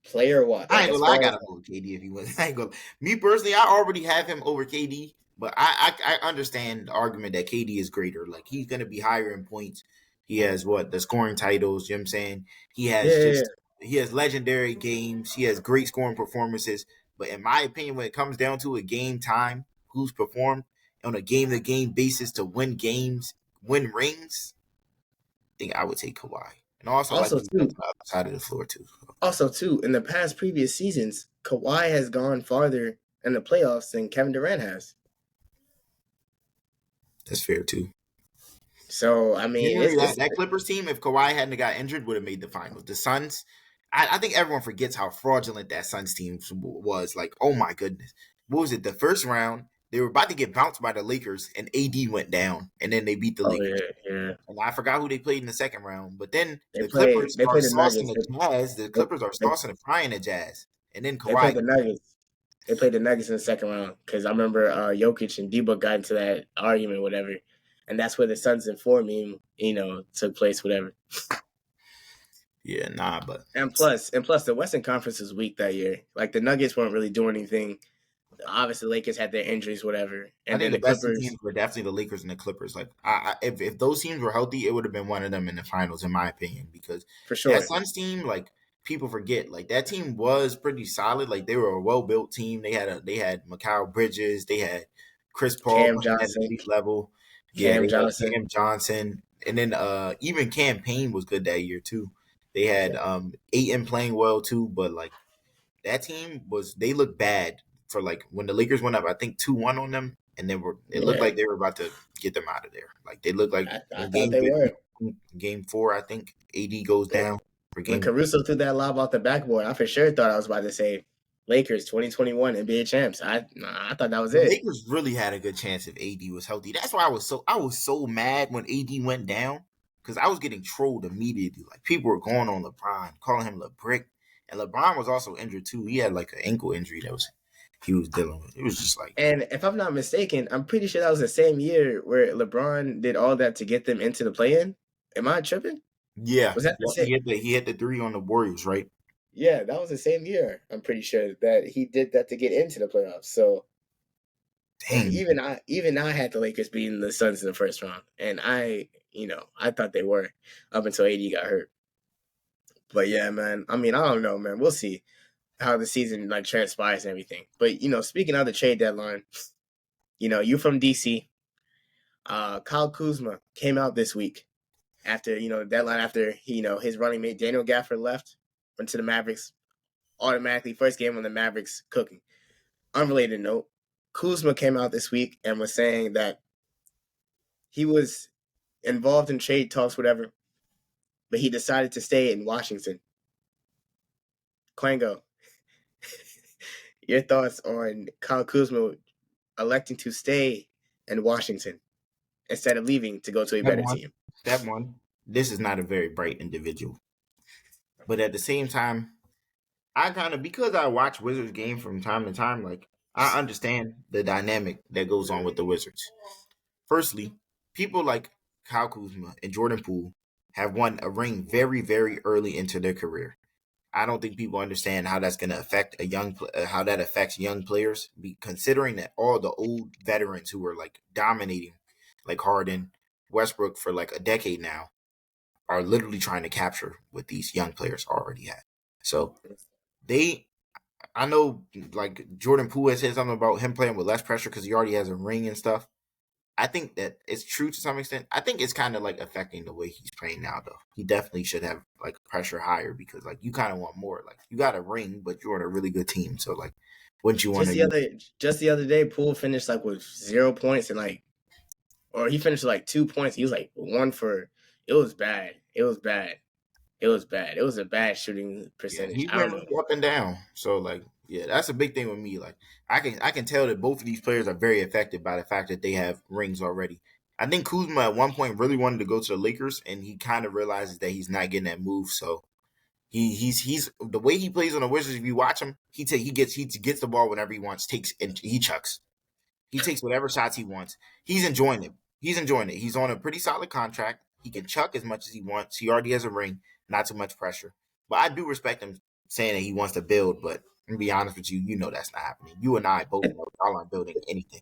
player what? I ain't gonna lie, I gotta go with KD if he wins. I ain't gonna. Me personally, I already have him over KD, but I understand the argument that KD is greater. Like he's gonna be higher in points. He has the scoring titles. You know what I'm saying? He has he has legendary games. He has great scoring performances. But in my opinion, when it comes down to a game time, who's performed on a game to game basis to win games, win rings, I think I would take Kawhi. And also like too, on the other side of the floor too. Also too, in the past previous seasons, Kawhi has gone farther in the playoffs than Kevin Durant has. That's fair too. So I mean, that Clippers team, if Kawhi hadn't got injured, would have made the finals. The Suns, I think everyone forgets how fraudulent that Suns team was. Like, oh my goodness, what was it? The first round, they were about to get bounced by the Lakers, and AD went down, and then they beat the Lakers. Yeah. And I forgot who they played in the second round, but then the Clippers are saucing the Jazz. The Clippers are saucing and frying the Jazz, and then Kawhi. They played the Nuggets. They played the Nuggets in the second round because I remember Jokic and Debo got into that argument, whatever, and that's where the Suns and 4 meme, took place, whatever. Yeah, nah, but and plus, the Western Conference was weak that year. Like the Nuggets weren't really doing anything. Obviously, Lakers had their injuries, whatever, and then the best Clippers teams were definitely the Lakers and the Clippers. Like, if those teams were healthy, it would have been one of them in the finals, in my opinion. Because for sure, that Suns team, like people forget, like that team was pretty solid. Like they were a well built team. They had Mikal Bridges, they had Chris Paul Cam playing Johnson, at elite level, Cam Johnson, and then even Cam Payne was good that year too. They had Ayton playing well too, but like that team they looked bad for like when the Lakers went up, I think 2-1 on them, and it looked Yeah, like they were about to get them out of there. Like they looked like I in thought they were. game 4, I think AD goes Yeah. down for When game. Caruso threw that lob off the backboard, I for sure thought I was about to say Lakers 2021 NBA champs. I thought that was The it. Lakers really had a good chance if AD was healthy. That's why I was so mad when AD went down because I was getting trolled immediately. Like people were going on LeBron, calling him LeBrick, and LeBron was also injured too. He had like an ankle injury he was dealing with. It was just like, And if I'm not mistaken, I'm pretty sure that was the same year where LeBron did all that to get them into the play-in. Am I tripping? yeah, Was that the same? he hit the 3 on the Warriors, right? Yeah, that was the same year. I'm pretty sure that he did that to get into the playoffs. So, and Dang, even I had the Lakers beating the Suns in the first round, and I thought they were up until AD got hurt. But yeah, man. I mean, I don't know, man. We'll see how the season like transpires and everything. But speaking of the trade deadline, you from DC. Kyle Kuzma came out this week after the deadline after his running mate Daniel Gafford left, went to the Mavericks. Automatically, first game on the Mavericks cooking. Unrelated note, Kuzma came out this week and was saying that he was involved in trade talks, whatever, but he decided to stay in Washington. Kwengo, your thoughts on Kyle Kuzma electing to stay in Washington instead of leaving to go to a that better one, team? that one. This is not a very bright individual, but at the same time, I kind of because I watch Wizards game from time to time, like I understand the dynamic that goes on with the Wizards. Firstly, people like Kyle Kuzma and Jordan Poole have won a ring very, very early into their career. I don't think people understand how that's going to affect how that affects young players. Considering that all the old veterans who were like dominating, like Harden, Westbrook for like a decade now, are literally trying to capture what these young players already have. So they I know like Jordan Poole has said something about him playing with less pressure because he already has a ring and stuff. I think that it's true to some extent. I think it's kind of like affecting the way he's playing now, though. He definitely should have like pressure higher because like you kind of want more. Like you got a ring, but you're on a really good team, so like wouldn't you want Just to? the other just the other day, Poole finished like with 0 points and or he finished with like 2 points. He was like one for. It was bad. It was bad. It was bad. It was a bad shooting Yeah, percentage. he I don't went know. really up and down. So like, yeah, that's a big thing with me. Like, I can tell that both of these players are very affected by the fact that they have rings already. I think Kuzma at one point really wanted to go to the Lakers, and he kind of realizes that he's not getting that move. So he's the way he plays on the Wizards. If you watch him, he gets the ball whenever he wants, takes and he chucks. He takes whatever shots he wants. He's enjoying it. He's enjoying it. He's on a pretty solid contract. He can chuck as much as he wants. He already has a ring. Not too much pressure. But I do respect him saying that he wants to build. But to be honest with you, you know that's not happening. You and I both know y'all aren't building anything.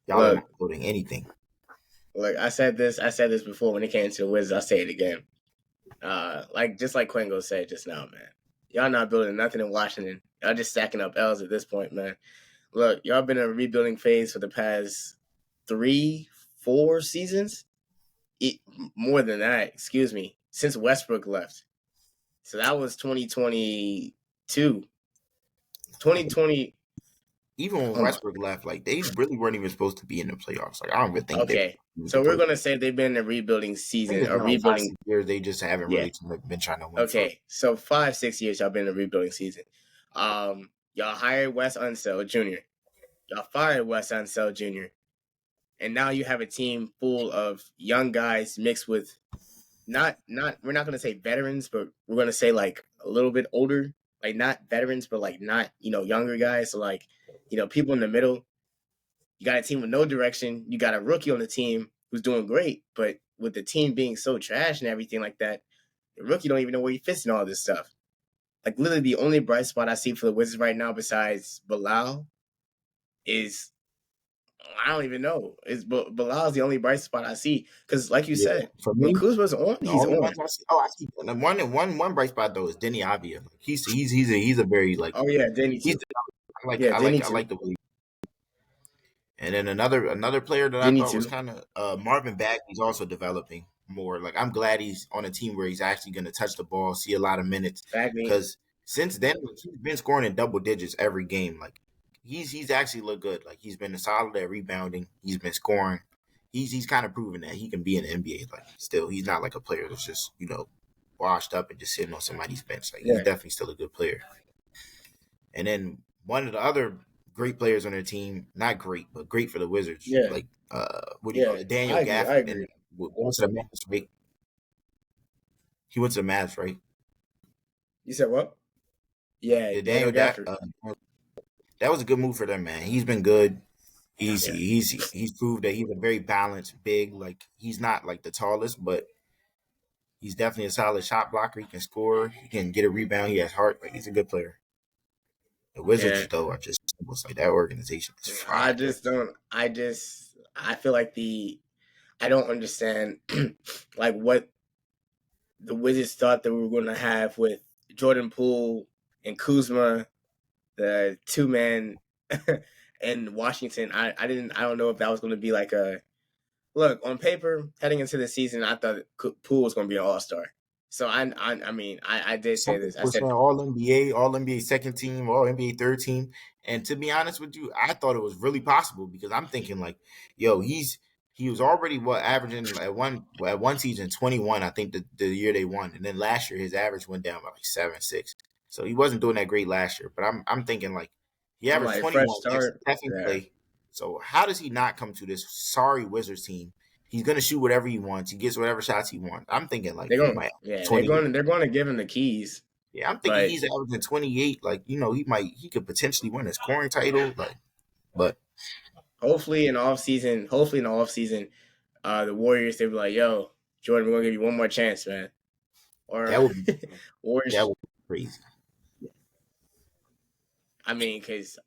Y'all are Look, not building anything. look. I said this before when it came to the Wizards. I'll say it again. Just like Quengo said just now, man. Y'all not building nothing in Washington. Y'all just stacking up L's at this point, man. Look, y'all been in a rebuilding phase for the past 3, 4 seasons. More than that, excuse me, since Westbrook left. So that was 2022. 2020. Even when Oh my. Westbrook left, like they really weren't even supposed to be in the playoffs. Like I don't even think they Okay. were So the we're first. gonna say they've been in a rebuilding I think season, it's a been like five, rebuilding. 6 years. They just haven't Yeah. really been trying to win for. Okay. So 5, 6 years y'all been in a rebuilding season. Y'all hired Wes Unseld Jr. Y'all fired Wes Unseld Jr. And now you have a team full of young guys mixed with not we're not gonna say veterans, but we're gonna say like a little bit older, like not veterans, but like not younger guys. So like people in the middle. You got a team with no direction. You got a rookie on the team who's doing great, but with the team being so trash and everything like that, the rookie don't even know where he fits in all this stuff. Like literally, the only bright spot I see for the Wizards right now, besides Bilal, is I don't even know. Bilal's the only bright spot I see because, like you Yeah, said, for when me, Kuzma's on, the he's only on. ones I see. Oh, I see one bright spot though is Denny Avia. Like, he's a very like Oh yeah, Denny he's too. I like Yeah, I like Denny I too. like the way. And then another player that I Denny thought was too. kind of Marvin Bagley's also developing. more. Like I'm glad he's on a team where he's actually going to touch the ball, see a lot of minutes. Exactly. Because since then, like, he's been scoring in double digits every game. Like he's actually looked good. Like he's been solid at rebounding. He's been scoring. He's kind of proven that he can be in the NBA. Like still, he's not like a player that's just washed up and just sitting on somebody's bench. Like he's Yeah. definitely still a good player. And then one of the other great players on their team, not great, but great for the Wizards. Yeah. Like what do you call Yeah. it? Daniel I agree. I Gafford agree. and went to the Mavs, right? He went to the Mavs, right? You said what? Yeah, Yeah, Daniel Daniel Gafford. Gafford. That was a good move for them, man. He's been good. Yeah. He's proved that he's a very balanced, big. Like he's not like the tallest, but he's definitely a solid shot blocker. He can score. He can get a rebound. He has heart. Like he's a good player. The Wizards, Yeah. though, are just almost like that organization is I fried. just don't. I feel like I don't understand like what the Wizards thought that we were going to have with Jordan Poole and Kuzma, the 2-man in Washington. I don't know if that was going to be like a look on paper heading into the season. I thought Poole was going to be an All-Star. So I mean I did say Some this. people I were said saying All NBA second team, All NBA third team. And to be honest with you, I thought it was really possible because I'm thinking like, yo, he was already averaging at one season 21. I think the year they won, and then last year his average went down by like 7-6. So he wasn't doing that great last year. But I'm thinking like he I'm averaged like fresh 21 next to start. Stephen Yeah, Clay. So how does he not come to this sorry Wizards team? He's gonna shoot whatever he wants. He gets whatever shots he wants. I'm thinking like they're he going. might Yeah, 20. they're going to give him the keys. Yeah, I'm thinking But he's averaging 28. Like, he could potentially win a scoring title. Like, but hopefully in the off season, the Warriors they be like, "Yo, Jordan, we're gonna give you one more chance, man." that Or would be that Warriors. would be crazy. I mean, because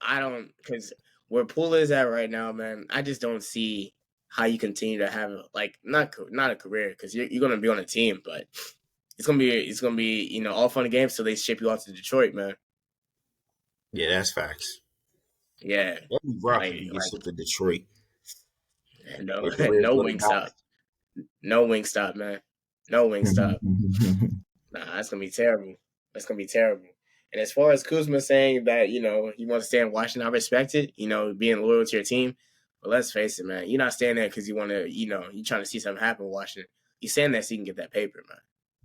where Poole is at right now, man, I just don't see how you continue to have like not a career because you're gonna be on a team, but it's gonna be all fun and games till they ship you off to Detroit, man. Yeah, that's facts. Yeah, That'd be rough if you get like shipped to Detroit. no Your career's no going wing stop, no wing stop, man, no wing stop. down. Nah, that's gonna be terrible. That's gonna be terrible. And as far as Kuzma saying that he wants to stay in Washington, I respect it. Being loyal to your team. But let's face it, man. You're not staying there because you want to. You're trying to see something happen in Washington. You're staying there so you can get that paper, man.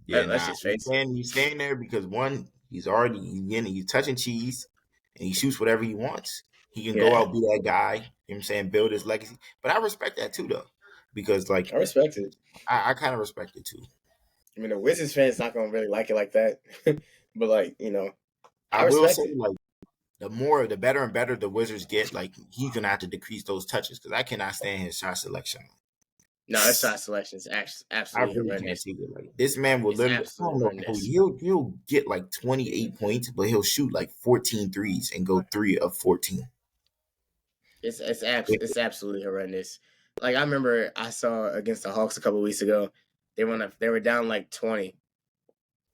Yeah, Let's nah. just face it. He's staying there because one, he's touching cheese and he shoots whatever he wants. He can go Yeah, out, be that guy, you know what I'm saying, build his legacy. But I respect that too though. Because like I respect it. I kind of respect it too. I mean, the Wizards fans not gonna really like it like that, but I I will respect say, it. like, the better and better the Wizards get, like, he's gonna have to decrease those touches because I cannot stand his shot selection. No, that shot selection is I absolutely really can't horrendous. take it. Like, this man will It's literally, I absolutely don't know, horrendous. he'll get like 28 points, but he'll shoot like 14 threes and go 3 of 14. It's absolutely horrendous. Like I remember I saw against the Hawks a couple weeks ago. They were down like 20.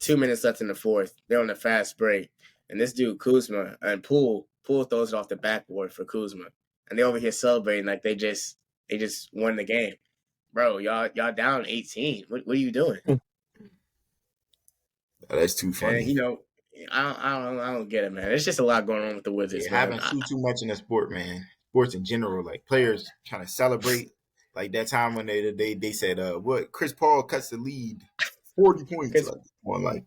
2 minutes left in the fourth. They're on a fast break, and this dude Kuzma and Poole throws it off the backboard for Kuzma, and they over here celebrating like they just won the game, bro. Y'all down 18. What are you doing? That's too And funny. I don't get it, man. There's just a lot going on with the Wizards, Yeah, man. having too much in the sport, man. Sports in general, like players trying to celebrate. Like that time when they said, what Chris Paul cuts the lead 40 points. Chris Like, on like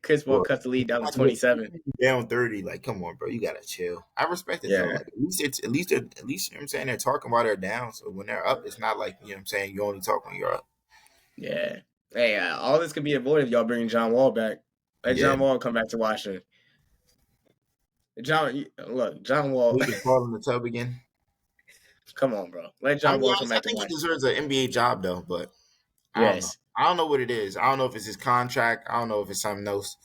Chris Paul bro, cut the lead down to not even 27. down 30. Like, come on, bro. You gotta chill. I respect it though. Yeah, Like at least you know what I'm saying, they're talking while they're down. So when they're up, it's not like, you know what I'm saying, you only talk when you're up. yeah. Hey, all this could be avoided if y'all bring John Wall back. Let Yeah. John Wall come back to Washington. John Wall. He can fall in the tub again. Come on, bro. Let I'm John be Wall come honest, I back to think he Washington. deserves an NBA job though, but I don't know. Yes, I don't know what it is. I don't know if it's his contract. I don't know if it's something else.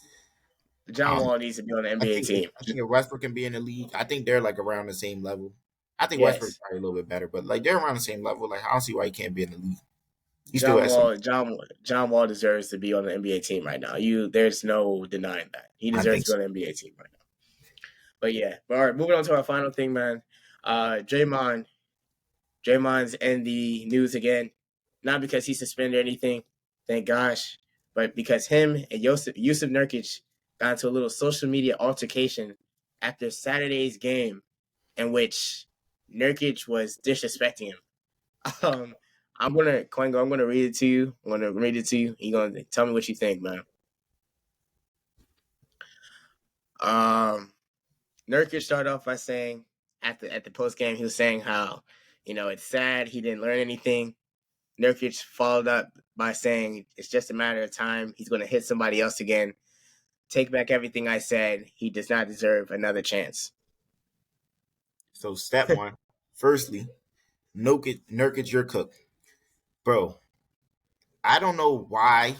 I John don't know. Wall needs to be on the NBA team. I think if Westbrook can be in the league, I think they're like around the same level. I think Westbrook's Yes, probably a little bit better, but like they're around the same level. Like I don't see why he can't be in the league. He still has some. John Wall deserves to be on the NBA team right now. There's no denying that he I deserves think to be so. on the NBA team right now. But yeah, all right. Moving on to our final thing, man. Draymond's in the news again. Not because he suspended or anything, thank gosh, but because him and Yusuf Nurkic got into a little social media altercation after Saturday's game in which Nurkic was disrespecting him. Um, Kwengo, I'm gonna read it to you. I'm gonna read it to you. You're gonna tell me what you think, man. Um, Nurkic started off by saying at the post game, he was saying how it's sad he didn't learn anything. Nurkic followed up by saying it's just a matter of time. He's going to hit somebody else again. Take back everything I said. He does not deserve another chance. So step one, firstly, Nurkic, you're cooked, bro. I don't know why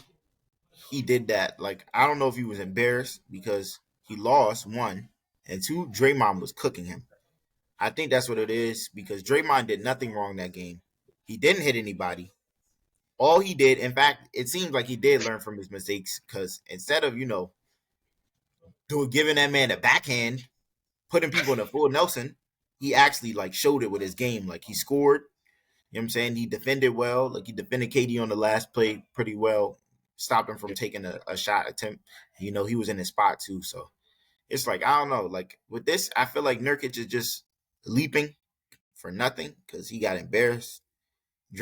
he did that. Like, I don't know if he was embarrassed because he lost, one, and two, Draymond was cooking him. I think that's what it is because Draymond did nothing wrong that game. He didn't hit anybody. All he did, in fact, it seems like he did learn from his mistakes because instead of, giving that man a backhand, putting people in a full Nelson, he actually like showed it with his game. Like he scored. You know what I'm saying? He defended well. Like he defended KD on the last play pretty well. Stopped him from taking a shot attempt. He was in his spot too. So it's like, I don't know. Like with this, I feel like Nurkic is just leaping for nothing because he got embarrassed.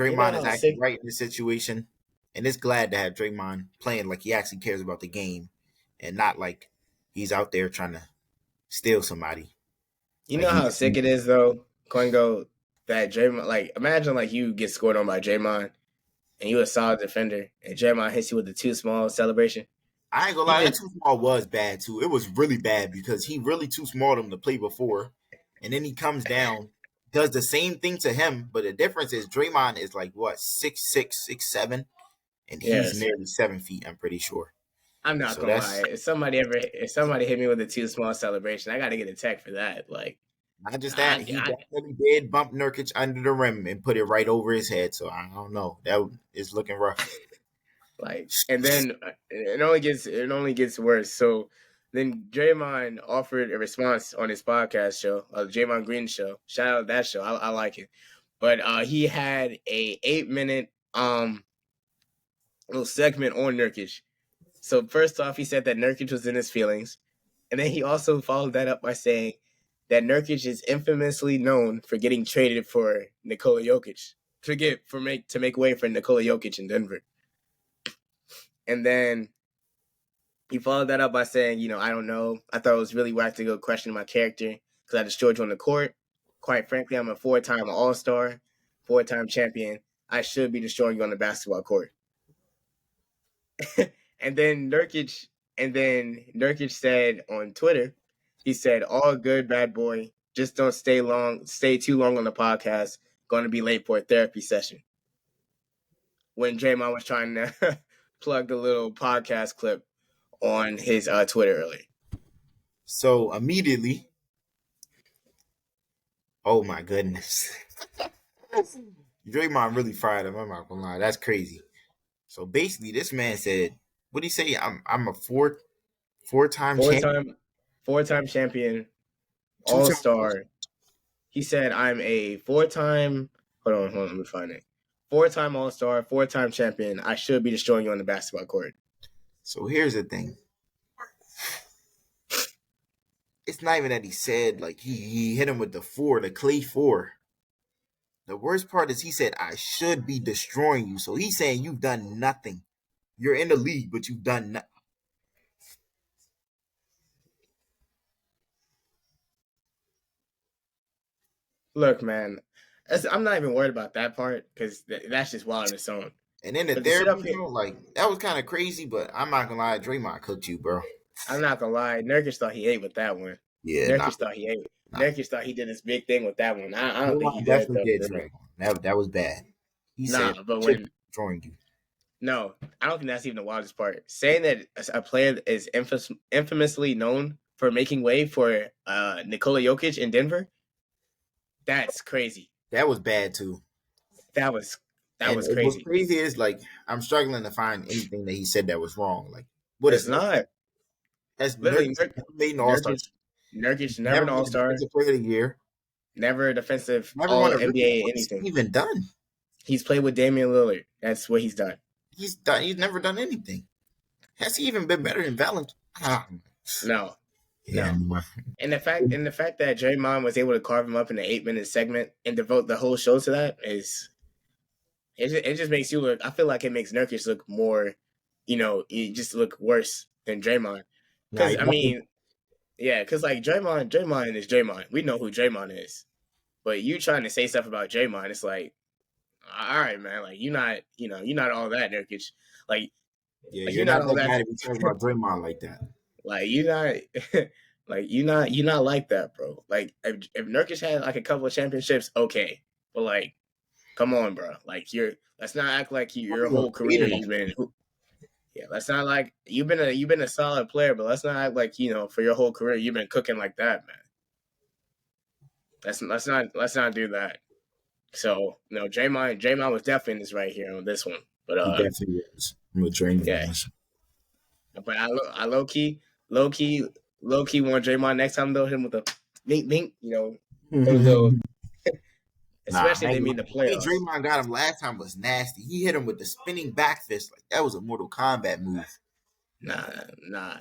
You know Draymond is how actually sick. right in this situation. And it's glad to have Draymond playing like he actually cares about the game and not like he's out there trying to steal somebody. You Like know how he's sick it is though, Kwengo, that Draymond. Like, imagine like you get scored on by Draymond, and you a solid defender, and Draymond hits you with the too small celebration. I ain't gonna He lie, that did. too small was bad too. It was really bad because he really too small him to play before, and then he comes down, does the same thing to him, but the difference is Draymond is like what 6'6", 6'7", and he's Yes. nearly 7 feet. I'm pretty sure. I'm not So gonna lie. that's If somebody hit me with a too small celebration, I got to get a tech for that. Like, not just that. He I definitely did bump Nurkic under the rim and put it right over his head. So I don't know. That is looking rough. like, and then it only gets worse. So then Draymond offered a response on his podcast show, Draymond Green show. Shout out that show. I like it. But he had a 8 minute little segment on Nurkic. So first off, he said that Nurkic was in his feelings, and then he also followed that up by saying that Nurkic is infamously known for getting traded for Nikola Jokic to make way for Nikola Jokic in Denver. And then he followed that up by saying, I don't know. I thought it was really whack to go question my character because I destroyed you on the court. Quite frankly, I'm a 4-time All-Star, 4-time champion. I should be destroying you on the basketball court. and then Nurkic said on Twitter, he said, "All good, bad boy. Just don't stay too long on the podcast. Going to be late for a therapy session." When Draymond was trying to plug the little podcast clip on his Twitter earlier. So immediately, oh my goodness, Draymond really fired him. I'm not gonna lie, that's crazy. So basically, this man said, "What did he say? I'm a four-time Four champion, time, 4-time champion, All two-time." Star. He said, "I'm a 4-time." Hold on, let me find it. 4-time All Star, 4-time champion. I should be destroying you on the basketball court. So here's the thing. It's not even that he said like he hit him with the clay four. The worst part is he said I should be destroying you. So he's saying you've done nothing. You're in the league, but you've done nothing. Look, man, I'm not even worried about that part because that's just wild on its own. And then the But to sit up therapy, here, bro, like that was kind of crazy. But I'm not gonna lie, Draymond cooked you, bro. I'm not gonna lie. Nurkic thought he ate with that one. Yeah, nah, Nurkic thought he ate. nah. Nurkic thought he did his big thing with that one. I don't think he Draymond did definitely though. did drag on. That was bad. He said Nah, but should be when destroying you. no, I don't think that's even the wildest part. Saying that a player is infamously known for making way for Nikola Jokic in Denver, that's crazy. That was bad too. That was that And was what's crazy. crazy is like I'm struggling to find anything that he said that was wrong. Like what It's is not that's literally Nurkic never made an All Star. Nurkic never Never an All been a Star, defensive player of the year. never a defensive Never All won a rookie. NBA What's he anything. even done? He's played with Damian Lillard. That's what he's done. He's never done anything. Has he even been better than Valentine? No. Yeah. No. And the fact that Draymond was able to carve him up in an 8-minute segment and devote the whole show to that is it just makes you look. I feel like it makes Nurkic look more, it just look worse than Draymond. Because because like Draymond is Draymond. We know who Draymond is, but you trying to say stuff about Draymond, it's like, all right, man, like you're not all that, Nurkic. Like, you're not all that guy to be talking about Draymond like that. Like you're not, you're not like that, bro. Like if Nurkic had like a couple of championships, okay, but like, come on, bro. Like let's not act like your whole career you've been. Yeah, let's not like you've been a solid player, but let's not act like for your whole career you've been cooking like that, man. Let's not do that. So Draymond was definitely in this right here on this one, but he definitely is. I'm a Draymond. Yeah. But I low key want Draymond next time though. Hit him with a bink, little. Especially if they mean the playoffs. Draymond got him last time was nasty. He hit him with the spinning back fist like that was a Mortal Kombat move. Nah,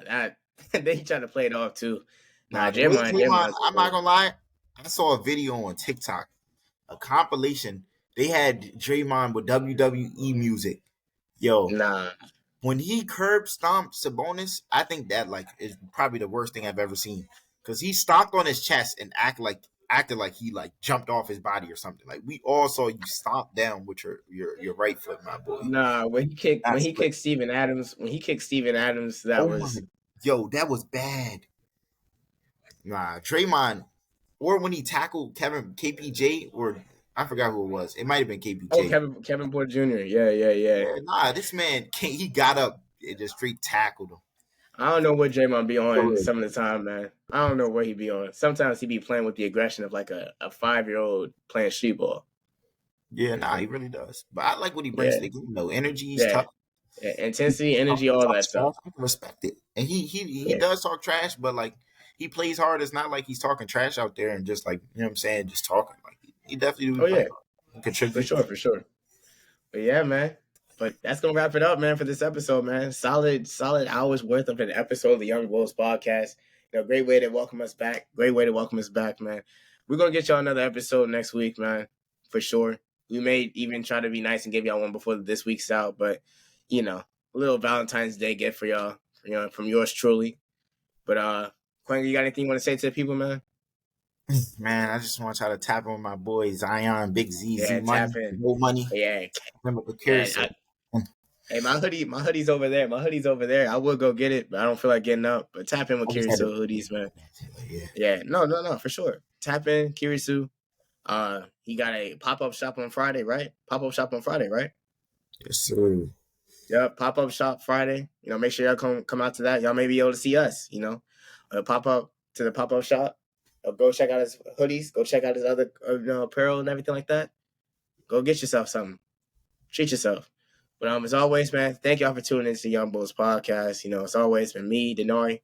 that they trying to play it off too. Draymond. I'm not gonna lie. I saw a video on TikTok, a compilation. They had Draymond with WWE music. Yo, when he curb stomped Sabonis, I think that is probably the worst thing I've ever seen. Because he stomped on his chest and acted like he jumped off his body or something. Like we all saw you stomp down with your right foot, my boy. When he kicked Steven Adams, that was bad. Draymond, or when he tackled KPJ, or I forgot who it was. It might have been KPJ. Oh, Kevin Porter Jr. Yeah. This man he got up and just straight tackled him. I don't know what Draymond be on some of the time, man. I don't know what he be on. Sometimes he be playing with the aggression of like a 5-year-old playing street ball. Yeah, he really does. But I like what he brings to the game, though. Energy, he's tough. Yeah, intensity, energy, all that stuff. I can respect it. And he does talk trash, but he plays hard. It's not like he's talking trash out there and just just talking. Like he definitely contribute. For sure. But yeah, man. But that's gonna wrap it up, man, for this episode, man. Solid hours worth of an episode of the Youngbouls podcast. Great way to welcome us back. Man. We're gonna get y'all another episode next week, man, for sure. We may even try to be nice and give y'all one before this week's out, but a little Valentine's Day gift for y'all, from yours truly. But Kwengo, you got anything you want to say to the people, man? Man, I just want y'all to tap on my boy Zion, Big Z, tap in. No money. Yeah. Hey, my hoodie's over there. I would go get it, but I don't feel like getting up. But tap in with Kirisu hoodies, man. Yeah. No, for sure. Tap in, Kirisu. He got a pop-up shop on Friday, right? Yes, sir. Yep, pop-up shop Friday. Make sure y'all come out to that. Y'all may be able to see us, pop up to the pop-up shop. Go check out his hoodies. Go check out his other apparel and everything like that. Go get yourself something. Treat yourself. But as always, man, thank y'all for tuning into the Youngbouls podcast. It's always been me, Dinari.